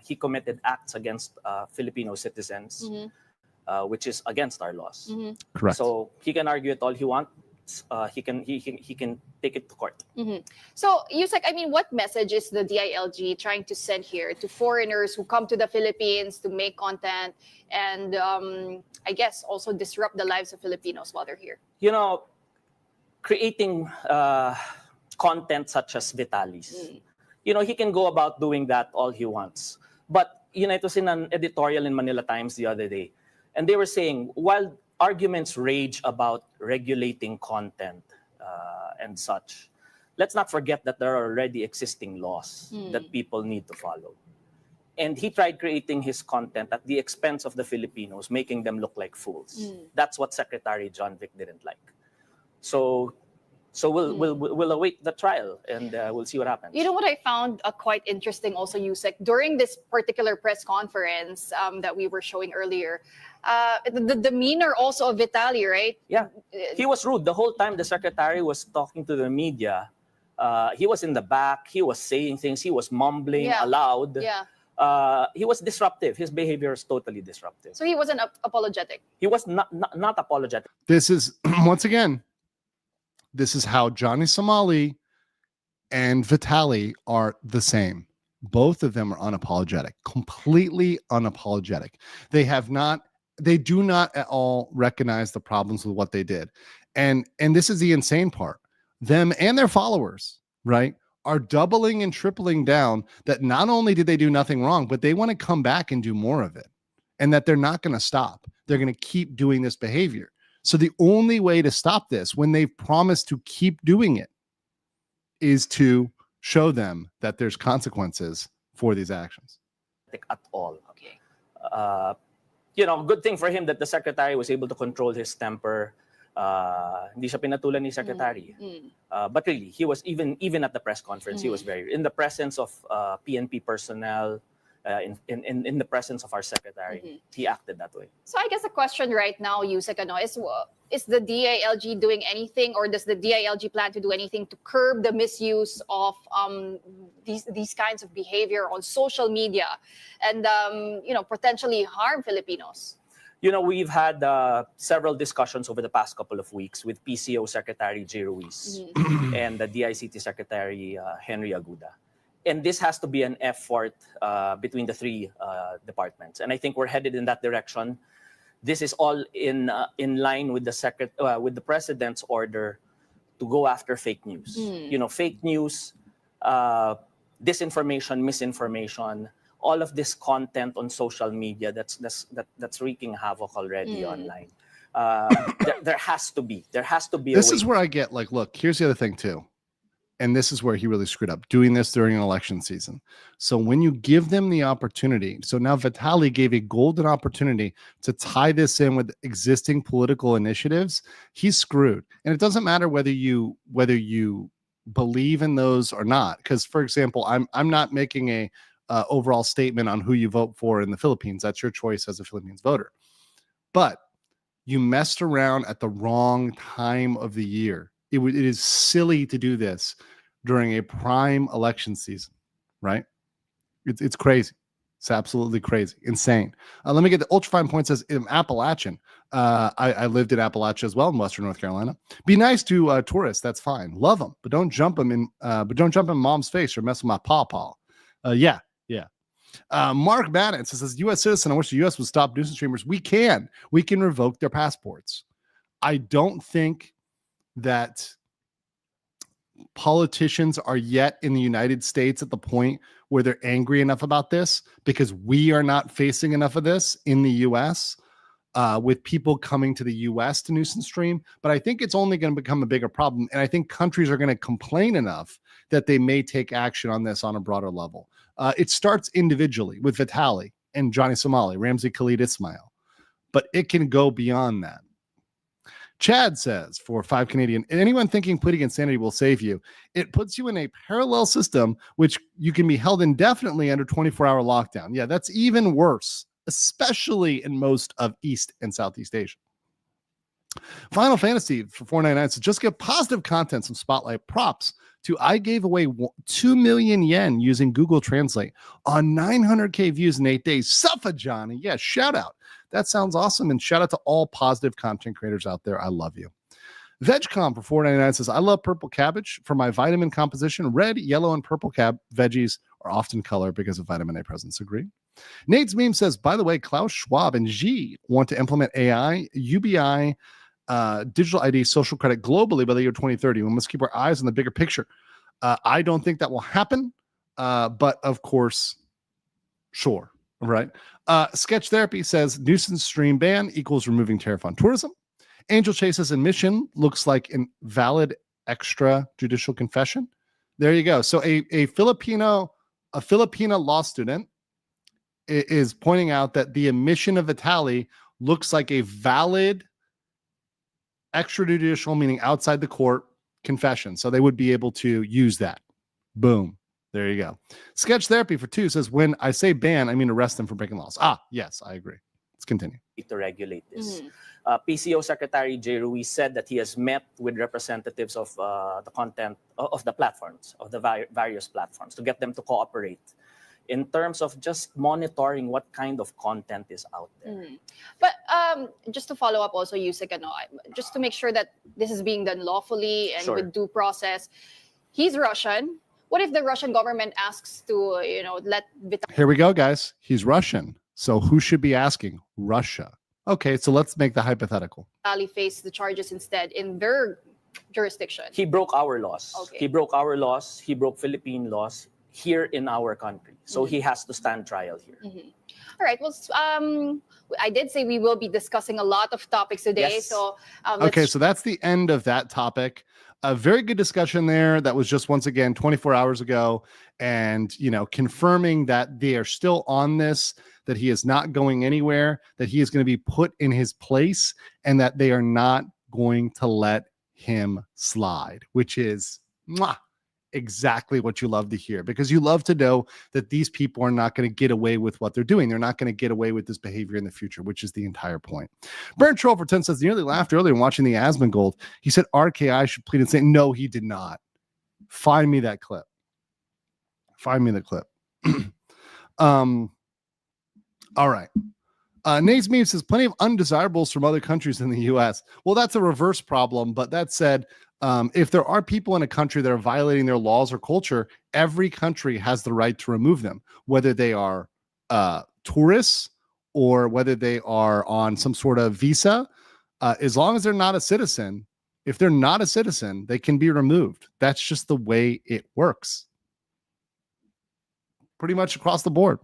He committed acts against Filipino citizens, which is against our laws. Correct. So he can argue it all he wants. He can take it to court. So, Yusek, I mean, what message is the DILG trying to send here to foreigners who come to the Philippines to make content and I guess also disrupt the lives of Filipinos while they're here? You know, creating content such as Vitaly's. You know, he can go about doing that all he wants. But, you know, it was in an editorial in Manila Times the other day. And they were saying, while arguments rage about regulating content and such, let's not forget that there are already existing laws that people need to follow. And he tried creating his content at the expense of the Filipinos, making them look like fools. That's what Secretary John Vic didn't like. So we'll await the trial and we'll see what happens. You know what I found quite interesting also, Yusek, during this particular press conference that we were showing earlier, the demeanor also of Vitaly, right? Yeah, he was rude. The whole time the secretary was talking to the media, he was in the back, he was saying things, he was mumbling aloud. Yeah. He was disruptive. His behavior is totally disruptive. So he wasn't apologetic. He was not apologetic. This is, once again, this is how Johnny Somali and Vitaly are the same. Both of them are unapologetic, completely unapologetic. They do not at all recognize the problems with what they did. And this is the insane part. Them and their followers, right, are doubling and tripling down that not only did they do nothing wrong, but they want to come back and do more of it. And that they're not going to stop. They're going to keep doing this behavior. So the only way to stop this, when they've promised to keep doing it, is to show them that there's consequences for these actions. At all. Okay. Good thing for him that the secretary was able to control his temper. Hindi siya pinatulan ni secretary. But really, he was even at the press conference, he was very in the presence of PNP personnel, in the presence of our secretary. He acted that way. So I guess the question right now, Yusek, is the DILG doing anything, or does the DILG plan to do anything to curb the misuse of these kinds of behavior on social media and potentially harm Filipinos? We've had several discussions over the past couple of weeks with PCO Secretary J. Ruiz and the DICT Secretary Henry Aguda. And this has to be an effort between the three departments. And I think we're headed in that direction. This is all in line with the president's order to go after fake news. Fake news, disinformation, misinformation, all of this content on social media that's wreaking havoc already online. There has to be. This is where I get look, here's the other thing too. And this is where he really screwed up, doing this during an election season. So when you give them the opportunity, so now Vitaly gave a golden opportunity to tie this in with existing political initiatives, he's screwed. And it doesn't matter whether you believe in those or not. Because, for example, I'm not making a overall statement on who you vote for in the Philippines. That's your choice as a Philippines voter. But you messed around at the wrong time of the year. It is silly to do this during a prime election season, right? It's crazy. It's absolutely crazy. Insane. Let me get the Ultrafine point says, in Appalachian. I lived in Appalachia as well in Western North Carolina. Be nice to tourists. That's fine. Love them, but don't jump them in. But don't jump in mom's face or mess with my pawpaw. Yeah. Mark Bannon says, U.S. citizen, I wish the U.S. would stop nuisance streamers. We can revoke their passports. I don't think that politicians are yet in the United States at the point where they're angry enough about this, because we are not facing enough of this in the U.S. With people coming to the U.S. to nuisance stream. But I think it's only going to become a bigger problem. And I think countries are going to complain enough that they may take action on this on a broader level. It starts individually with Vitaly and Johnny Somali, Ramsey Khalid Ismail, but it can go beyond that. Chad says, for 5 Canadian, anyone thinking pleading insanity will save you, it puts you in a parallel system, which you can be held indefinitely under 24-hour lockdown. Yeah, that's even worse, especially in most of East and Southeast Asia. Final Fantasy for $4.99 says, just give positive content, some spotlight props to I gave away 2 million yen using Google Translate on 900K views in 8 days. Suffer, Johnny. Yeah, shout out. That sounds awesome. And shout out to all positive content creators out there. I love you. VegCom for $4.99 says, I love purple cabbage for my vitamin composition. Red, yellow, and purple veggies are often color because of vitamin A presence. Agree? Nate's meme says, by the way, Klaus Schwab and Xi want to implement AI, UBI, digital ID, social credit globally by the year 2030. We must keep our eyes on the bigger picture. I don't think that will happen. But of course, sure. Right. Sketch Therapy says nuisance stream ban equals removing tariff on tourism. Angel Chase's admission looks like an valid extrajudicial confession. There you go. So a Filipino law student is pointing out that the admission of Vitaly looks like a valid extrajudicial, meaning outside the court, confession. So they would be able to use that. Boom. There you go. Sketch Therapy for 2 says, when I say ban, I mean arrest them for breaking laws. Yes, I agree. Let's continue. To regulate this. PCO Secretary J. Ruiz said that he has met with representatives of the content of the platforms, of the various platforms, to get them to cooperate in terms of just monitoring what kind of content is out there. But just to follow up also, Yusek, just to make sure that this is being done lawfully and with due process, he's Russian. What if the Russian government asks to, let Vitaly... Here we go, guys. He's Russian. So who should be asking? Russia. Okay, so let's make the hypothetical. face the charges instead in their jurisdiction. He broke our laws. Okay. He broke our laws. He broke Philippine laws. here in our country. So he has to stand trial here. All right. Well, I did say we will be discussing a lot of topics today. Yes. So Okay, so that's the end of that topic. A very good discussion there. That was just once again 24 hours ago, and confirming that they are still on this, that he is not going anywhere, that he is going to be put in his place, and that they are not going to let him slide, which is exactly what you love to hear, because you love to know that these people are not going to get away with what they're doing. They're not going to get away with this behavior in the future, which is the entire point. Burn Troll for 10 says, nearly laughed earlier when watching the Asmongold. He said RKI should plead and say, no, he did not. Find me that clip. Find me the clip. All right. Nate's Meme says, plenty of undesirables from other countries in the U.S. Well, that's a reverse problem. But that said, if there are people in a country that are violating their laws or culture, every country has the right to remove them, whether they are tourists or whether they are on some sort of visa. As long as they're not a citizen, if they're not a citizen, they can be removed. That's just the way it works. Pretty much across the board.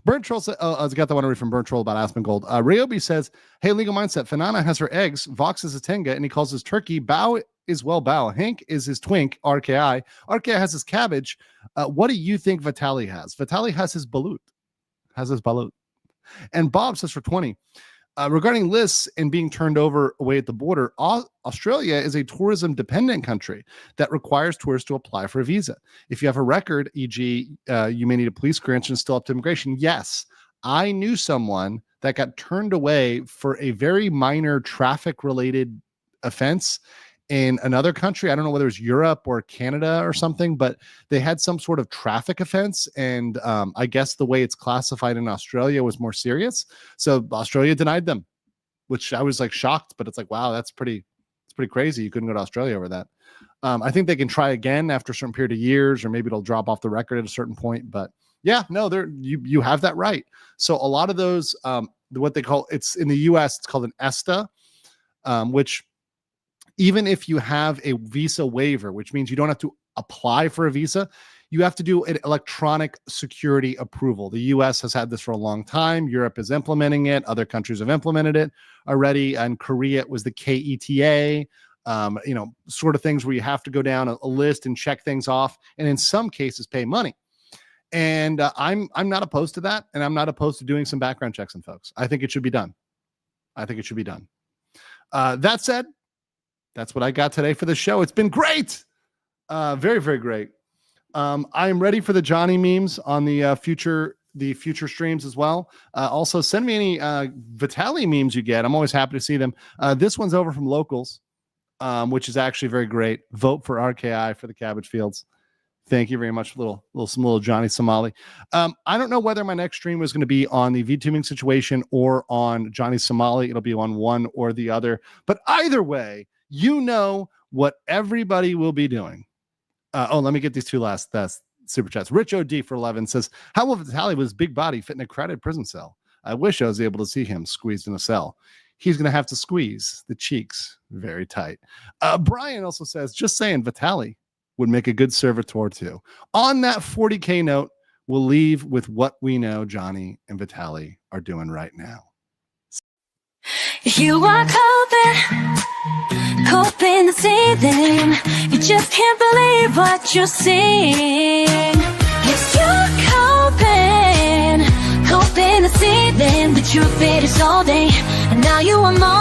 Burn Troll said, I got the one to read from Burn Troll about Asmongold. Ryobi says, hey, Legal Mindset, Fanana has her eggs, Vox is a Tenga, and he calls his turkey. Bao is well Bao. Hank is his twink, RKI. RKI has his cabbage. What do you think Vitaly has? Vitaly has his balut. And Bob says for 20, regarding lists and being turned over away at the border, Australia is a tourism dependent country that requires tourists to apply for a visa. If you have a record, e.g., you may need a police clearance and still up to immigration. Yes, I knew someone that got turned away for a very minor traffic related offense in another country. I don't know whether it was Europe or Canada or something, but they had some sort of traffic offense. And I guess the way it's classified in Australia was more serious. So Australia denied them, which I was like shocked, but it's like, wow, it's pretty crazy. You couldn't go to Australia over that. I think they can try again after a certain period of years, or maybe it'll drop off the record at a certain point. But yeah, no, you have that right. So a lot of those, what they call, it's in the US, it's called an ESTA, which even if you have a visa waiver, which means you don't have to apply for a visa, you have to do an electronic security approval. The US has had this for a long time. Europe is implementing it. Other countries have implemented it already. And Korea, it was the KETA, sort of things where you have to go down a list and check things off. And in some cases, pay money. And I'm not opposed to that. And I'm not opposed to doing some background checks on folks. I think it should be done. That said, that's what I got today for the show. It's been great. Very, very great. I'm ready for the Johnny memes on the future streams as well. Also, send me any Vitaly memes you get. I'm always happy to see them. This one's over from Locals, which is actually very great. Vote for RKI for the cabbage fields. Thank you very much. Some little Johnny Somali. I don't know whether my next stream is going to be on the VTubing situation or on Johnny Somali. It'll be on one or the other. But either way, you know what everybody will be doing. Let me get these two last super chats. Rich OD for 11 says, how will Vitaly with his big body fit in a crowded prison cell? I wish I was able to see him squeezed in a cell. He's going to have to squeeze the cheeks very tight. Brian also says, just saying, Vitaly would make a good servitor too. On that 40K note, we'll leave with what we know Johnny and Vitaly are doing right now. You are coping the ceiling. You just can't believe what you're seeing. Yes, you're coping the ceiling. The truth it is all day, and now you are more.